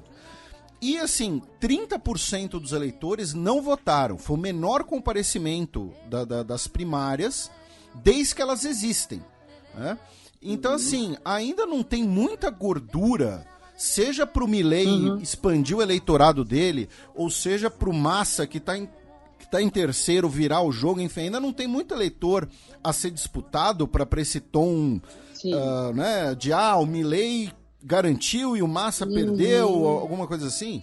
E assim, 30% dos eleitores não votaram. Foi o menor comparecimento das primárias desde que elas existem, né? Então, assim, ainda não tem muita gordura, seja para o Milei expandir o eleitorado dele, ou seja para o Massa, que está em terceiro, virar o jogo. Enfim, ainda não tem muito eleitor a ser disputado para esse tom, né, de o Milei garantiu e o Massa perdeu, alguma coisa assim?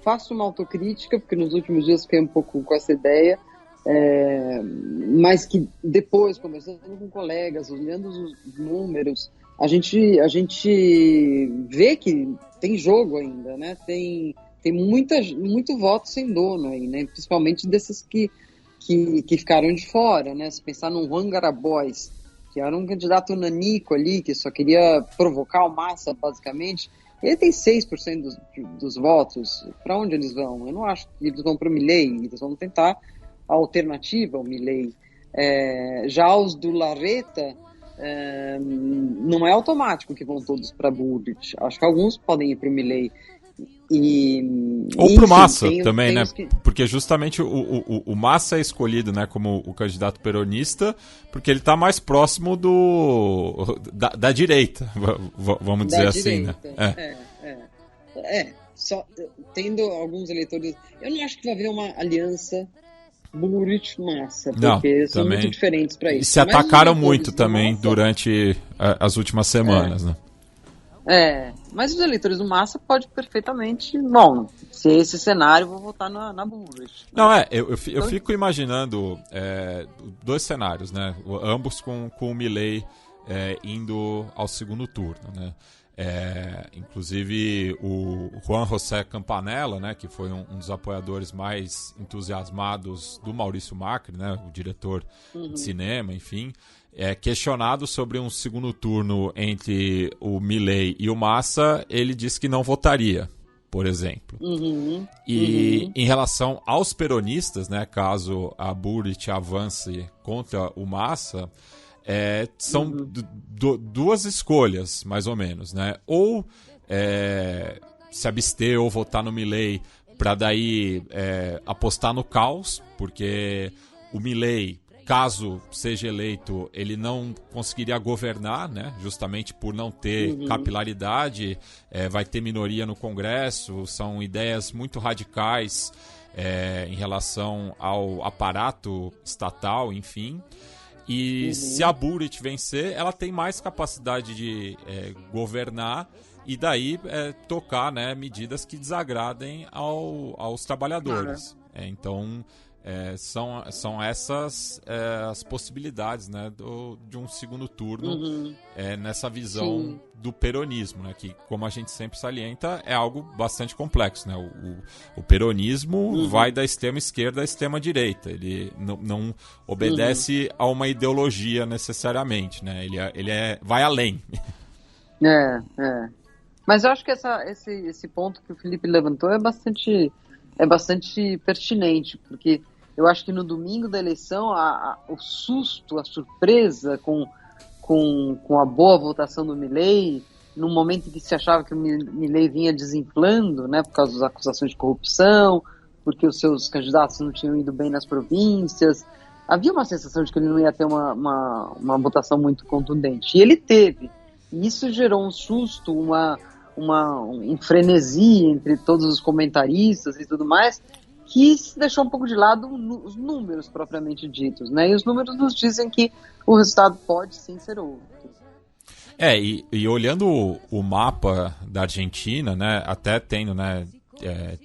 Faço uma autocrítica, porque nos últimos dias fiquei um pouco com essa ideia, mas que depois, conversando com colegas, olhando os números, a gente vê que tem jogo ainda, né? Tem muito voto sem dono aí, né? Principalmente desses que ficaram de fora, né? Se pensar no Juan Grabois, que era um candidato nanico ali, que só queria provocar o Massa, basicamente, ele tem 6% dos votos. Para onde eles vão? Eu não acho que eles vão para o Milei, eles vão tentar a alternativa ao Milei. Já os do Larreta, não é automático que vão todos para Buric. Acho que alguns podem ir para o Milei. Ou pro Massa também, né? Porque justamente o Massa é escolhido, né, como o candidato peronista, porque ele está mais próximo da direita, vamos dizer assim, né? Só tendo alguns eleitores. Eu não acho que vai haver uma aliança Buric-Massa, porque são muito diferentes para isso. E se atacaram muito também durante as últimas semanas, né? Mas os eleitores do Massa pode perfeitamente, bom, se é esse cenário, vou votar na Buric. Não, eu fico imaginando dois cenários, né? Ambos com o Milei indo ao segundo turno, né? Inclusive o Juan José Campanella, né, que foi um dos apoiadores mais entusiasmados do Maurício Macri, né, o diretor de cinema, enfim, questionado sobre um segundo turno entre o Milei e o Massa, ele disse que não votaria, por exemplo. Em relação aos peronistas, né, caso a Buric avance contra o Massa, são duas escolhas, mais ou menos, né? Ou se abster ou votar no Milei para daí apostar no caos, porque o Milei caso seja eleito, ele não conseguiria governar, né? Justamente por não ter capilaridade, vai ter minoria no Congresso, são ideias muito radicais em relação ao aparato estatal, enfim. E se a Burrit vencer, ela tem mais capacidade de governar e daí tocar, né, medidas que desagradem aos trabalhadores. Então, são essas as possibilidades, né, de um segundo turno nessa visão do peronismo, né, que, como a gente sempre salienta, é algo bastante complexo. Né? O peronismo vai da extrema esquerda à extrema direita. Ele não obedece a uma ideologia necessariamente. Né? Ele vai além. Mas eu acho que esse ponto que o Felipe levantou é bastante pertinente, porque eu acho que no domingo da eleição o susto, a surpresa com a boa votação do Milei, num momento em que se achava que o Milei vinha desinflando, né, por causa das acusações de corrupção, porque os seus candidatos não tinham ido bem nas províncias, havia uma sensação de que ele não ia ter uma votação muito contundente. E ele teve. E isso gerou um susto, um frenesi entre todos os comentaristas e tudo mais, que se deixou um pouco de lado os números propriamente ditos, né? E os números nos dizem que o resultado pode sim ser outro. E olhando o mapa da Argentina, né, até tendo, né,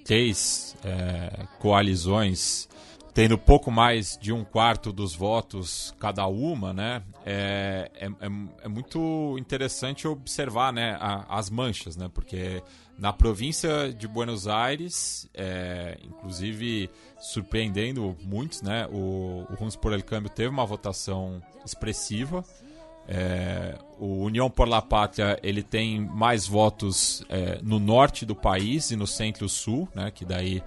3 coalizões tendo pouco mais de 1/4 dos votos cada uma, né, é muito interessante observar, né, as manchas, né, porque na província de Buenos Aires, inclusive surpreendendo muitos, né, o Juntos por el Cambio teve uma votação expressiva. O União por la Pátria, ele tem mais votos no norte do país e no centro-sul, né, que daí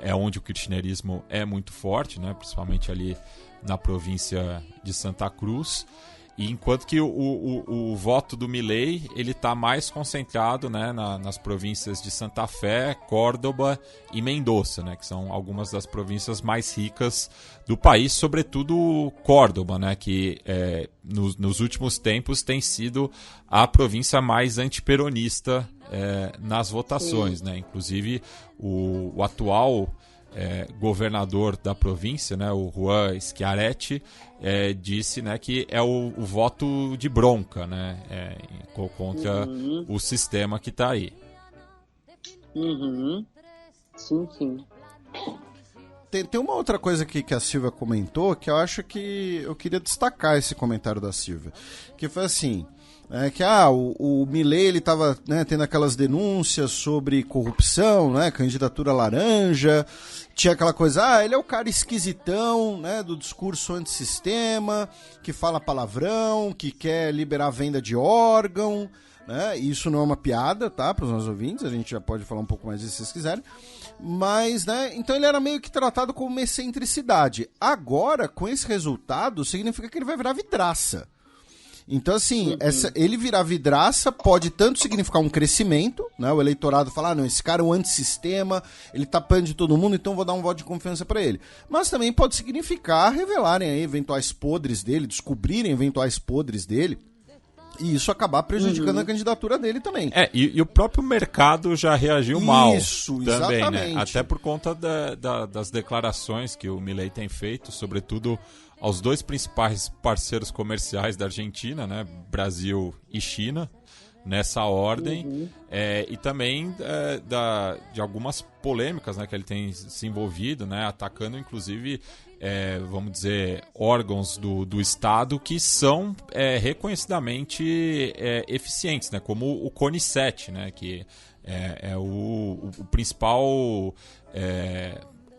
é onde o kirchnerismo é muito forte, né, principalmente ali na província de Santa Cruz. E enquanto que o voto do Milei, ele está mais concentrado, né, nas províncias de Santa Fé, Córdoba e Mendoza, né, que são algumas das províncias mais ricas do país, sobretudo Córdoba, né, que nos últimos tempos tem sido a província mais antiperonista nas votações. Né? Inclusive o atual governador da província, né, o Juan Schiaretti, disse, né, que é o voto de bronca, né, contra o sistema que está aí. Sim. Tem uma outra coisa aqui que a Silvia comentou, que eu acho que eu queria destacar esse comentário da Silvia, que foi assim, que o Milei, ele estava, né, tendo aquelas denúncias sobre corrupção, né, candidatura laranja, tinha aquela coisa, ele é o cara esquisitão, né, do discurso antissistema, que fala palavrão, que quer liberar a venda de órgão, né, e isso não é uma piada, tá, para os nossos ouvintes, a gente já pode falar um pouco mais disso se vocês quiserem, mas, né, então ele era meio que tratado como uma excentricidade. Agora, com esse resultado, significa que ele vai virar vidraça. Então, assim, ele virar vidraça pode tanto significar um crescimento, né? O eleitorado falar, não, esse cara é um antissistema, ele tá apanhando de todo mundo, então vou dar um voto de confiança para ele. Mas também pode significar revelarem aí eventuais podres dele, descobrirem eventuais podres dele, e isso acabar prejudicando a candidatura dele também. E o próprio mercado já reagiu mal. Isso, também, exatamente. Né? Até por conta das declarações que o Milei tem feito, sobretudo aos 2 principais parceiros comerciais da Argentina, né, Brasil e China, nessa ordem, e também de algumas polêmicas, né, que ele tem se envolvido, né, atacando inclusive, vamos dizer, órgãos do Estado que são reconhecidamente eficientes, né, como o CONICET, né, que é o principal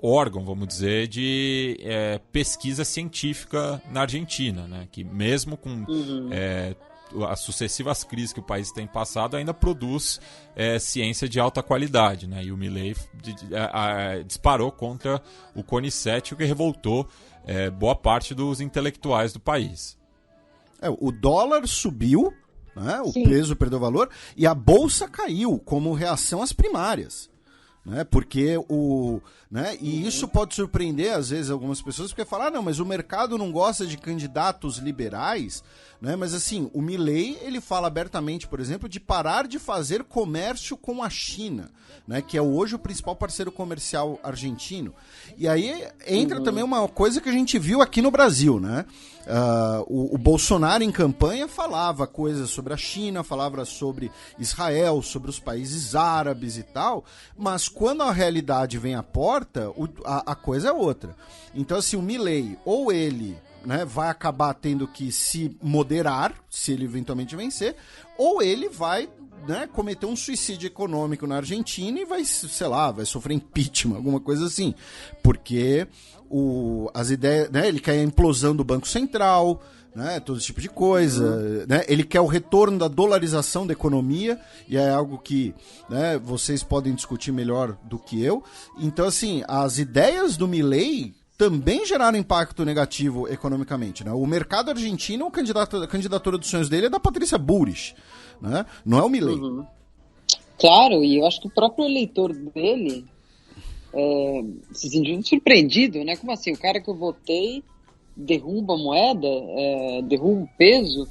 órgão, vamos dizer, de pesquisa científica na Argentina, né? Que mesmo com as sucessivas crises que o país tem passado, ainda produz ciência de alta qualidade, né? E o Milei disparou contra o CONICET, o que revoltou boa parte dos intelectuais do país. O dólar subiu, né? O peso perdeu valor, e a bolsa caiu como reação às primárias. né? Porque né? E isso pode surpreender, às vezes, algumas pessoas, porque falam, não, mas o mercado não gosta de candidatos liberais, né? Mas assim, o Milei, ele fala abertamente, por exemplo, de parar de fazer comércio com a China, né? Que é hoje o principal parceiro comercial argentino. E aí entra também uma coisa que a gente viu aqui no Brasil, né? O Bolsonaro em campanha falava coisas sobre a China, falava sobre Israel, sobre os países árabes e tal, mas quando a realidade vem à porta, a coisa é outra. Então assim, o Milei, ou ele, né, vai acabar tendo que se moderar, se ele eventualmente vencer, ou ele vai, né, cometer um suicídio econômico na Argentina e vai, sei lá, vai sofrer impeachment, alguma coisa assim, porque as ideias, né, ele quer a implosão do Banco Central, né, todo esse tipo de coisa, né, ele quer o retorno da dolarização da economia, e é algo que, né, vocês podem discutir melhor do que eu. Então, assim, as ideias do Milei também geraram impacto negativo economicamente, né? O mercado argentino, a candidatura dos sonhos dele é da Patrícia Bullrich, né? Não é o Milei. Claro, e eu acho que o próprio eleitor dele se sentiu surpreendido, né? Como assim? O cara que eu votei derruba a moeda, derruba o peso.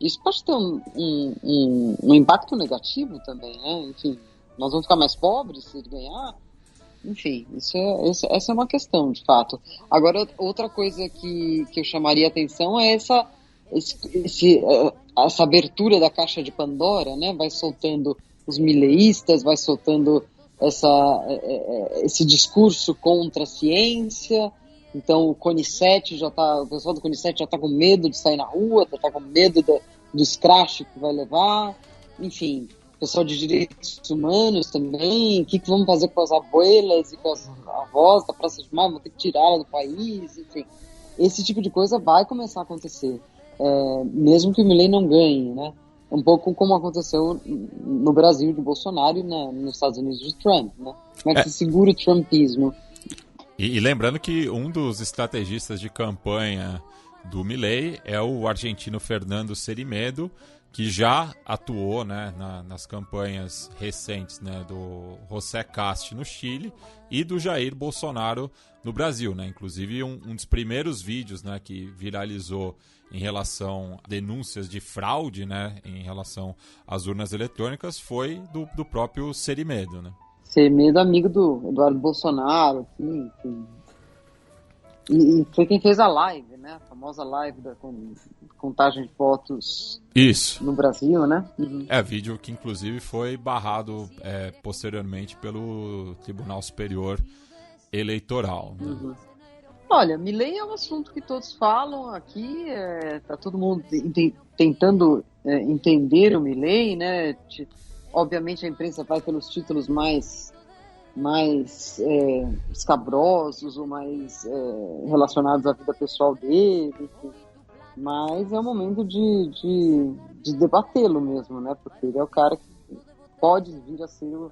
Isso pode ter um impacto negativo também, né? Enfim, nós vamos ficar mais pobres se ele ganhar. Enfim, essa é uma questão, de fato. Agora, outra coisa que eu chamaria a atenção é essa abertura da caixa de Pandora, né? Vai soltando os mileístas, vai soltando esse discurso contra a ciência. Então, o pessoal do CONICET já está com medo de sair na rua, já está com medo do escrache que vai levar. Enfim, o pessoal de direitos humanos também, o que vamos fazer com as abuelas e com as avós da Praça de Maio, vamos ter que tirá-la do país, enfim. Esse tipo de coisa vai começar a acontecer, mesmo que o Milei não ganhe, né? Um pouco como aconteceu no Brasil de Bolsonaro e nos Estados Unidos de Trump, né? Como é que se segura o trumpismo? E lembrando que um dos estrategistas de campanha do Milei é o argentino Fernando Serimedo, que já atuou, né, nas campanhas recentes, né, do José Cast no Chile e do Jair Bolsonaro no Brasil, né? Inclusive um dos primeiros vídeos, né, que viralizou em relação a denúncias de fraude, né, em relação às urnas eletrônicas foi do próprio Serimedo, né? Serimedo, amigo do Eduardo Bolsonaro, enfim. E foi quem fez a live, né? A famosa live da contagem de votos. Isso. No Brasil, né? Vídeo que inclusive foi barrado posteriormente pelo Tribunal Superior Eleitoral. Né? Olha, Milei é um assunto que todos falam aqui, tá todo mundo tentando entender o Milei, né? Obviamente a imprensa vai pelos títulos mais escabrosos ou mais relacionados à vida pessoal dele, enfim. Mas é um momento de debatê-lo mesmo, né? Porque ele é o cara que pode vir a ser o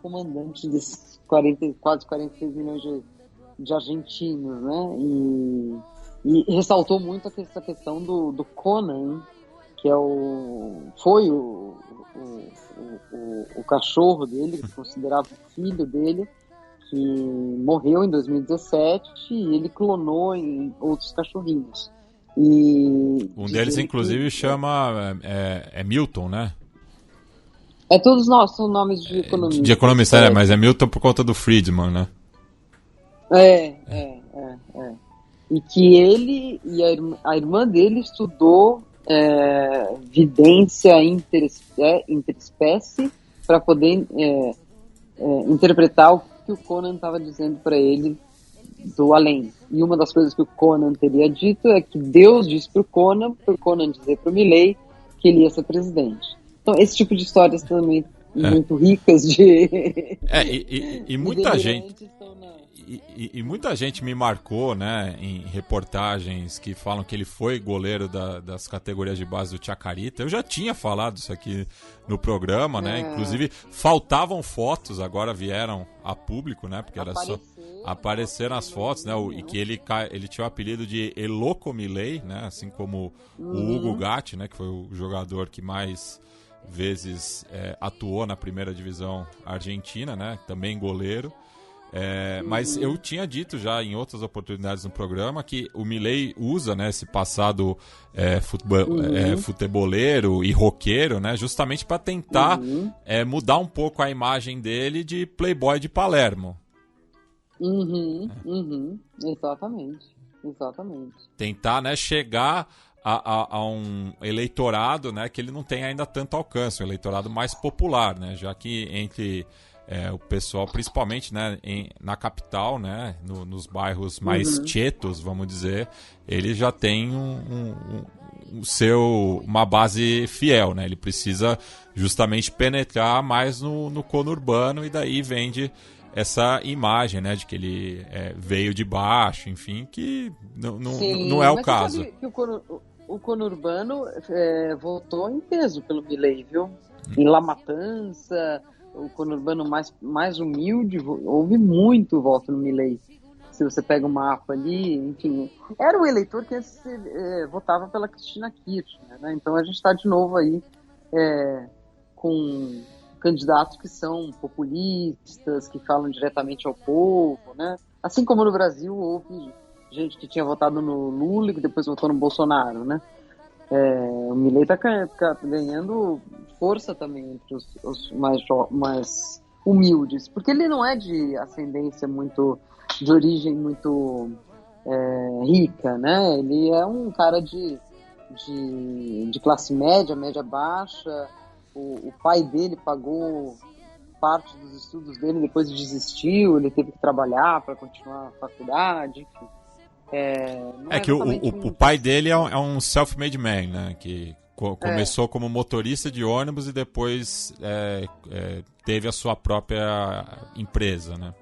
comandante desses quase 46 milhões de argentinos, né? E ressaltou muito essa questão do Conan, que foi o cachorro dele, que considerava o filho dele, que morreu em 2017 e ele clonou em outros cachorrinhos. E um deles, inclusive, chama Milton, né? Todos nós são nomes de economista. De economista, mas é Milton por conta do Friedman, né? E que ele e a irmã dele estudou vidência interespécie para poder interpretar o que o Conan estava dizendo para ele do além. E uma das coisas que o Conan teria dito é que Deus disse para o Conan dizer para o Milei que ele ia ser presidente. Então, esse tipo de histórias também muito ricas de... e muita gente... E muita gente me marcou, né, em reportagens que falam que ele foi goleiro das categorias de base do Chacarita. Eu já tinha falado isso aqui no programa, né? Inclusive, faltavam fotos, agora vieram a público, né? Porque era só apareceram as fotos, né? E que ele tinha o apelido de Eloco Milei, né? Assim como o Hugo Gatti, né? Que foi o jogador que mais vezes atuou na primeira divisão argentina, né? Também goleiro. Mas eu tinha dito já em outras oportunidades no programa que o Milei usa, né, esse passado futeboleiro e roqueiro, né, justamente para tentar mudar um pouco a imagem dele de playboy de Palermo. Exatamente. Tentar, né, chegar a um eleitorado, né, que ele não tem ainda tanto alcance, um eleitorado mais popular, né, já que entre o pessoal, principalmente, né, na capital, né, nos bairros mais chetos, vamos dizer, ele já tem uma base fiel, né, ele precisa justamente penetrar mais no conurbano e daí vende essa imagem, né, de que ele veio de baixo, enfim, que não é o caso. Sabe que o conurbano votou em peso pelo Milei, viu? Em La Matança, o conurbano mais humilde, houve muito voto no Milei. Se você pega o mapa ali, enfim, era o eleitor que antes votava pela Cristina Kirchner, né? Então a gente está de novo aí com candidatos que são populistas, que falam diretamente ao povo, né? Assim como no Brasil houve gente que tinha votado no Lula e que depois votou no Bolsonaro, né? O Milei está ganhando força também entre os mais humildes, porque ele não é de ascendência muito, de origem muito rica, né? Ele é um cara de classe média baixa. O pai dele pagou parte dos estudos dele, depois desistiu, ele teve que trabalhar para continuar a faculdade, enfim. Que o pai dele é um self-made man, né? Que começou como motorista de ônibus e depois teve a sua própria empresa, né?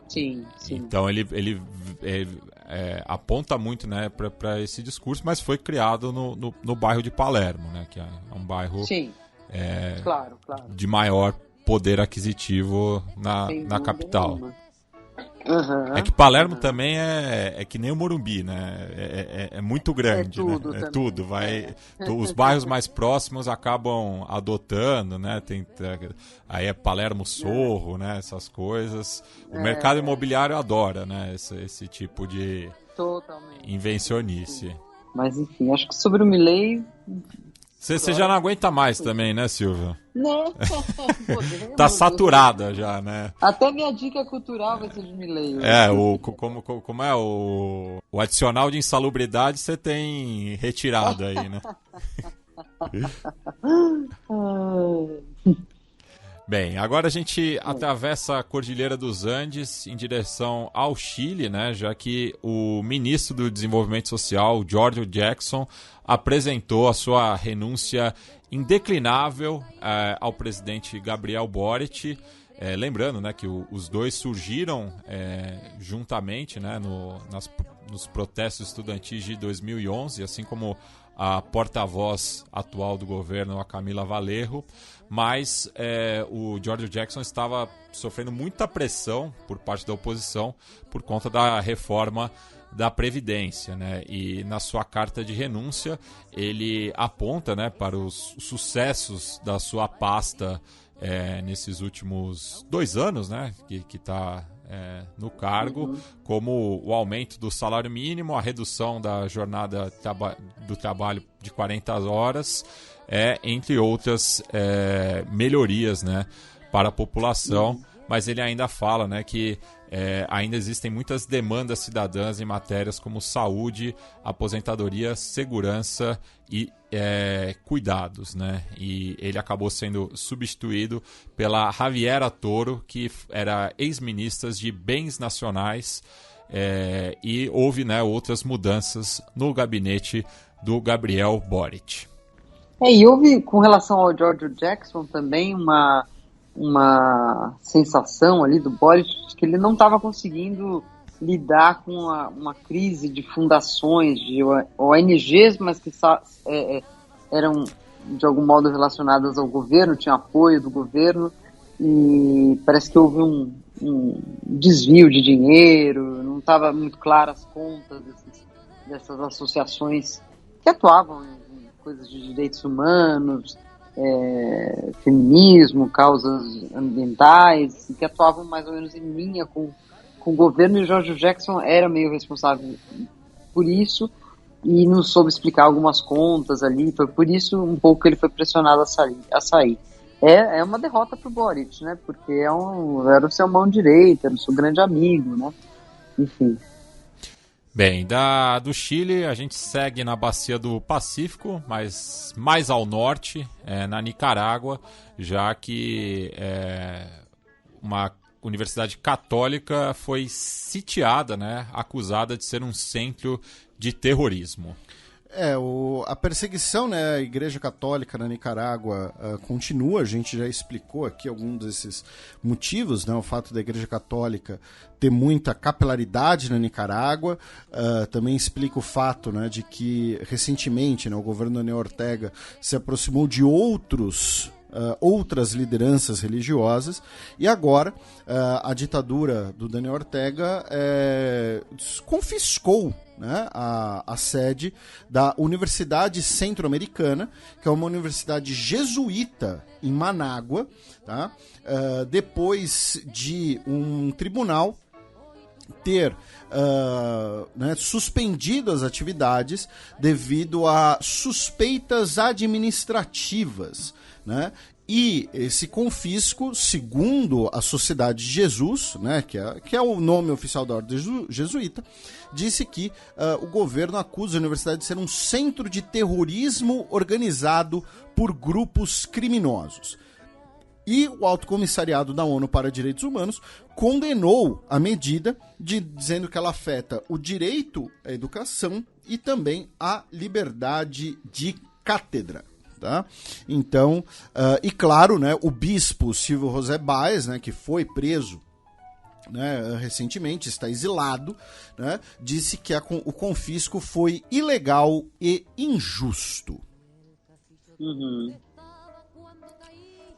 Sim. Então ele aponta muito, né, para esse discurso, mas foi criado no bairro de Palermo, né? Que é um bairro claro. de maior poder aquisitivo na capital. É que Palermo também é que nem o Morumbi, né? É muito grande, né? Tudo. Os bairros mais próximos acabam adotando, né? Aí é Palermo Sorro, né? Essas coisas. O mercado imobiliário adora, né? Esse tipo de invencionice. Sim. Mas enfim, acho que sobre o Milei... Você já não aguenta mais também, né, Silvia? Não. Tá saturada já, né? Até minha dica cultural vai ser de Milei. Como é o adicional de insalubridade você tem retirado aí, né? Bem, agora a gente atravessa a Cordilheira dos Andes em direção ao Chile, né? Já que o ministro do Desenvolvimento Social, Giorgio Jackson, apresentou a sua renúncia indeclinável ao presidente Gabriel Boric. Lembrando, né, que os dois surgiram juntamente, né, nos protestos estudantis de 2011, assim como a porta-voz atual do governo, a Camila Valerro, mas o Giorgio Jackson estava sofrendo muita pressão por parte da oposição por conta da reforma da Previdência, né? E na sua carta de renúncia ele aponta, né, para os sucessos da sua pasta nesses últimos 2 anos, né, que está no cargo, como o aumento do salário mínimo, a redução da jornada do trabalho de 40 horas, entre outras melhorias, né, para a população. Mas ele ainda fala, né, que ainda existem muitas demandas cidadãs em matérias como saúde, aposentadoria, segurança e cuidados, né? E ele acabou sendo substituído pela Javiera Toro, que era ex-ministra de Bens Nacionais, e houve, né, outras mudanças no gabinete do Gabriel Boric. E houve, com relação ao Giorgio Jackson, também uma sensação ali do Boric de que ele não estava conseguindo lidar com uma crise de fundações, de ONGs, mas que eram de algum modo relacionadas ao governo, tinham apoio do governo, e parece que houve um desvio de dinheiro, não estava muito claras as contas dessas associações que atuavam coisas de direitos humanos, feminismo, causas ambientais, que atuavam mais ou menos em linha com o governo, e o George Jackson era meio responsável por isso e não soube explicar algumas contas ali, foi por isso um pouco que ele foi pressionado a sair. É uma derrota pro Boric, né, porque era o seu mão direita, era o seu grande amigo, né, enfim. Bem, do Chile a gente segue na bacia do Pacífico, mas mais ao norte, na Nicarágua, já que uma universidade católica foi sitiada, né, acusada de ser um centro de terrorismo. A perseguição, né, à Igreja Católica na Nicarágua continua. A gente já explicou aqui alguns desses motivos, né, o fato da Igreja Católica ter muita capilaridade na Nicarágua. Também explica o fato, né, de que recentemente, né, o governo Daniel Ortega se aproximou de outras lideranças religiosas, e agora a ditadura do Daniel Ortega confiscou, né, a sede da Universidade Centro-Americana, que é uma universidade jesuíta em Manágua, tá? Depois de um tribunal ter suspendido as atividades devido a suspeitas administrativas, né? E esse confisco, segundo a Sociedade de Jesus, né, que é o nome oficial da ordem jesuíta, disse que o governo acusa a universidade de ser um centro de terrorismo organizado por grupos criminosos. E o Alto Comissariado da ONU para Direitos Humanos condenou a medida, dizendo que ela afeta o direito à educação e também a liberdade de cátedra. Tá? Então, e claro, né, o bispo Silvio José Baez, né, que foi preso, né, recentemente, está exilado, né, disse que o confisco foi ilegal e injusto. Uhum.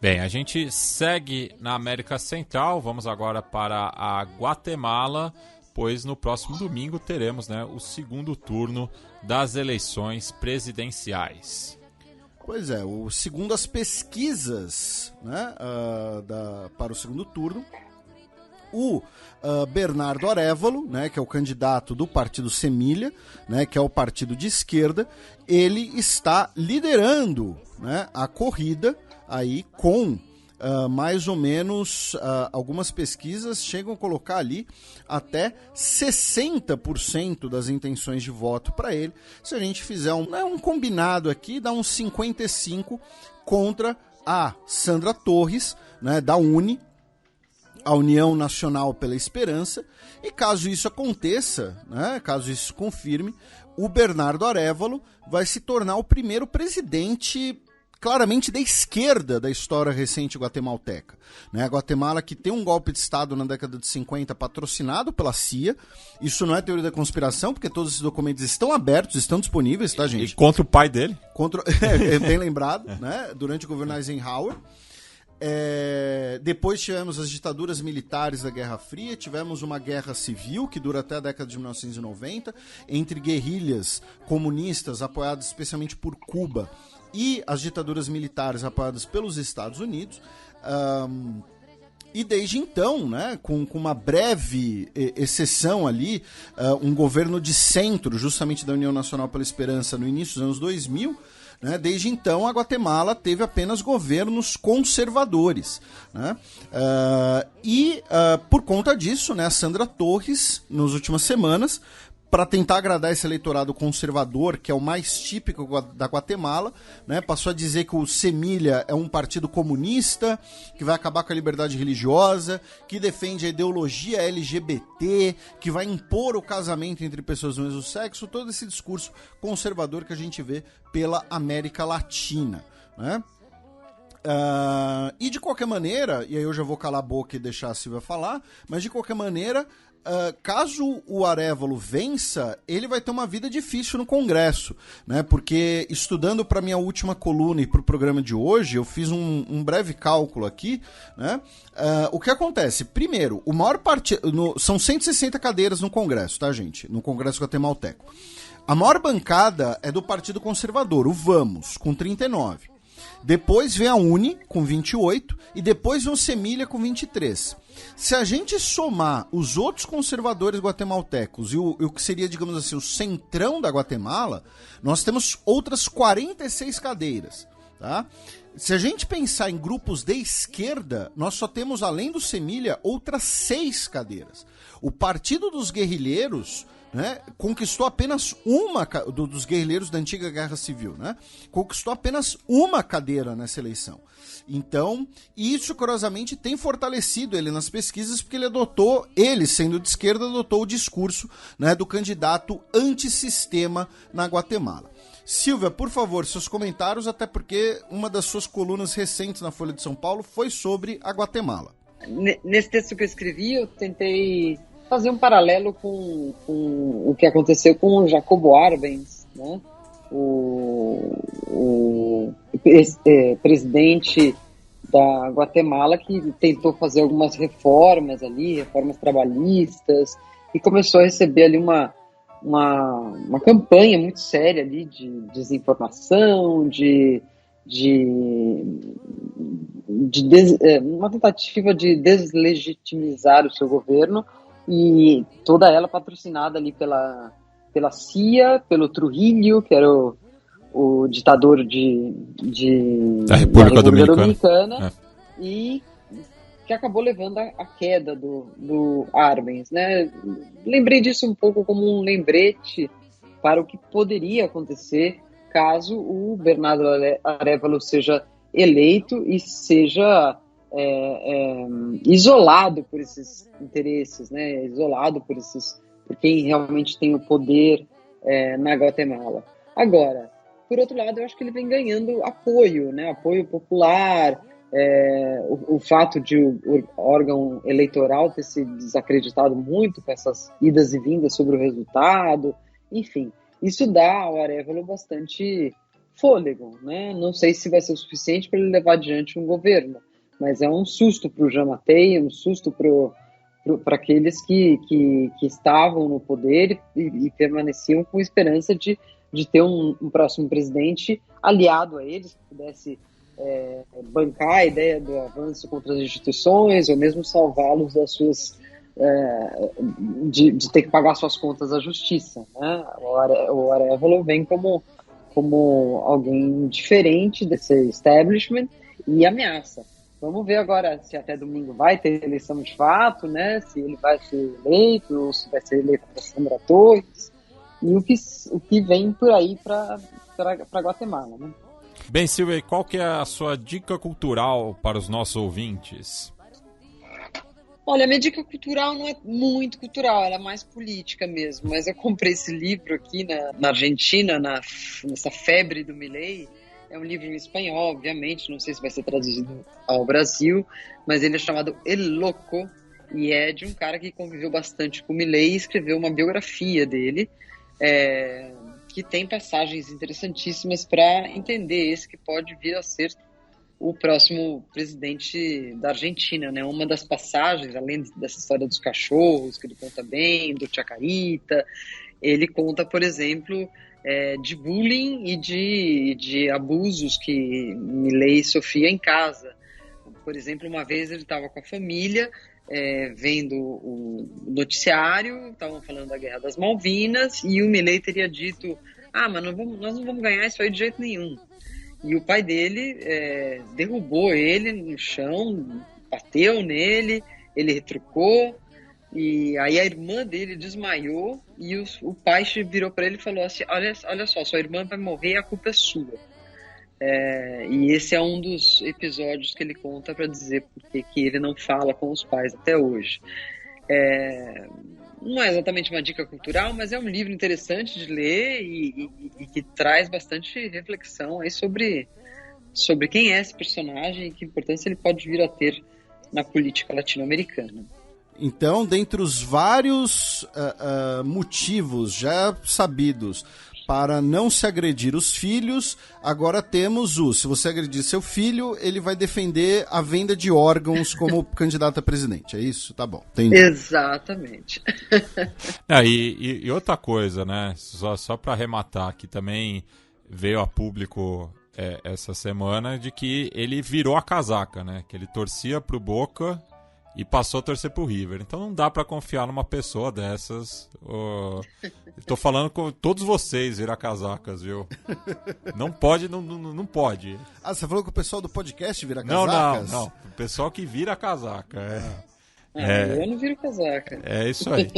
Bem, a gente segue na América Central, vamos agora para a Guatemala, pois no próximo domingo teremos, né, o segundo turno das eleições presidenciais. Pois é, segundo as pesquisas, né, para o segundo turno, o Bernardo Arévalo, né, que é o candidato do partido Semilha, né, que é o partido de esquerda, ele está liderando, né, a corrida aí com mais ou menos, algumas pesquisas chegam a colocar ali até 60% das intenções de voto para ele. Se a gente fizer um combinado aqui, dá uns 55 contra a Sandra Torres, né, da UNE, a União Nacional pela Esperança. E caso isso aconteça, né, caso isso confirme, o Bernardo Arévalo vai se tornar o primeiro presidente claramente da esquerda da história recente guatemalteca. Né? A Guatemala, que tem um golpe de Estado na década de 50 patrocinado pela CIA. Isso não é teoria da conspiração, porque todos esses documentos estão abertos, estão disponíveis, tá, gente? E contra o pai dele? Bem lembrado, né? Durante o governo Eisenhower. Depois tivemos as ditaduras militares da Guerra Fria, tivemos uma guerra civil que dura até a década de 1990, entre guerrilhas comunistas apoiadas especialmente por Cuba e as ditaduras militares apoiadas pelos Estados Unidos. E desde então, né, com uma breve exceção ali, um governo de centro, justamente da União Nacional pela Esperança, no início dos anos 2000, né, desde então a Guatemala teve apenas governos conservadores. Né, por conta disso, né, a Sandra Torres, nas últimas semanas, para tentar agradar esse eleitorado conservador, que é o mais típico da Guatemala, né, passou a dizer que o Semilha é um partido comunista, que vai acabar com a liberdade religiosa, que defende a ideologia LGBT, que vai impor o casamento entre pessoas do mesmo sexo, todo esse discurso conservador que a gente vê pela América Latina. Né? E de qualquer maneira, e aí eu já vou calar a boca e deixar a Silvia falar, mas de qualquer maneira, caso o Arévalo vença, ele vai ter uma vida difícil no Congresso, né? Porque estudando para minha última coluna e para o programa de hoje, eu fiz um breve cálculo aqui, né? O que acontece? Primeiro, o maior partido, são 160 cadeiras no Congresso, tá, gente? No Congresso guatemalteco. A maior bancada é do Partido Conservador, o Vamos, com 39. Depois vem a UNE, com 28, e depois vem o Semilha, com 23. Se a gente somar os outros conservadores guatemaltecos e o que seria, digamos assim, o centrão da Guatemala, nós temos outras 46 cadeiras, tá? Se a gente pensar em grupos de esquerda, nós só temos, além do Semilha, outras 6 cadeiras. O Partido dos Guerrilheiros, né, conquistou apenas uma, dos guerrilheiros da antiga Guerra Civil, né, conquistou apenas uma cadeira nessa eleição. Então, isso, curiosamente, tem fortalecido ele nas pesquisas, porque ele sendo de esquerda, adotou o discurso, né, do candidato antissistema na Guatemala. Silvia, por favor, seus comentários, até porque uma das suas colunas recentes na Folha de São Paulo foi sobre a Guatemala. Nesse texto que eu escrevi, eu tentei fazer um paralelo com o que aconteceu com o Jacobo Arbenz, né? o presidente da Guatemala, que tentou fazer algumas reformas ali, reformas trabalhistas, e começou a receber ali uma campanha muito séria ali de desinformação, uma tentativa de deslegitimizar o seu governo, e toda ela patrocinada ali pela CIA, pelo Trujillo, que era o ditador da República Dominicana. E que acabou levando a queda do Arbenz, né? Lembrei disso um pouco como um lembrete para o que poderia acontecer caso o Bernardo Arévalo seja eleito e seja isolado por esses interesses, né? Isolado por quem realmente tem o poder na Guatemala. Agora, por outro lado, eu acho que ele vem ganhando apoio, né? Apoio popular. O fato de o órgão eleitoral ter se desacreditado muito com essas idas e vindas sobre o resultado, enfim, isso dá ao Arévalo bastante fôlego, né? Não sei se vai ser o suficiente para ele levar adiante um governo, mas é um susto para o Jean Mathey, um susto para aqueles que estavam no poder e permaneciam com esperança de ter um próximo presidente aliado a eles, que pudesse bancar a ideia do avanço contra as instituições, ou mesmo salvá-los das suas de ter que pagar suas contas à justiça, né? O Arévalo vem como alguém diferente desse establishment e ameaça. Vamos ver agora se até domingo vai ter eleição de fato, né? Se ele vai ser eleito ou se vai ser eleito para Sandra Torres, e o que vem por aí para Guatemala, né? Bem, Silvia, qual que é a sua dica cultural para os nossos ouvintes? Olha, minha dica cultural não é muito cultural, ela é mais política mesmo, mas eu comprei esse livro aqui na Argentina, nessa febre do Milei. É um livro em espanhol, obviamente, não sei se vai ser traduzido ao Brasil, mas ele é chamado El Loco, e é de um cara que conviveu bastante com o Milei e escreveu uma biografia dele, que tem passagens interessantíssimas para entender esse que pode vir a ser o próximo presidente da Argentina, né? Uma das passagens, além dessa história dos cachorros, que ele conta bem, do Chacarita, ele conta, por exemplo, de bullying e de abusos que Milei sofria em casa. Por exemplo, uma vez ele estava com a família, vendo o noticiário, estavam falando da Guerra das Malvinas, e o Milei teria dito: mas nós não vamos ganhar isso aí de jeito nenhum. E o pai dele derrubou ele no chão, bateu nele, ele retrucou, e aí a irmã dele desmaiou, e o pai virou para ele e falou assim: olha só, sua irmã vai morrer e a culpa é sua. E esse é um dos episódios que ele conta para dizer porque que ele não fala com os pais até hoje. Não é exatamente uma dica cultural, mas é um livro interessante de ler e que traz bastante reflexão aí sobre quem é esse personagem e que importância ele pode vir a ter na política latino-americana. Então, dentre os vários motivos já sabidos para não se agredir os filhos, agora temos se você agredir seu filho, ele vai defender a venda de órgãos como candidato a presidente. É isso? Tá bom. Entendi. Exatamente. E outra coisa, né? Só para arrematar, que também veio a público essa semana, de que ele virou a casaca, né? Que ele torcia pro Boca e passou a torcer pro River. Então não dá pra confiar numa pessoa dessas. Tô falando com todos vocês virar casacas, viu? Não pode, não pode. Ah, você falou que o pessoal do podcast vira casacas? Não. O pessoal que vira casaca. Eu não viro casaca. É isso aí.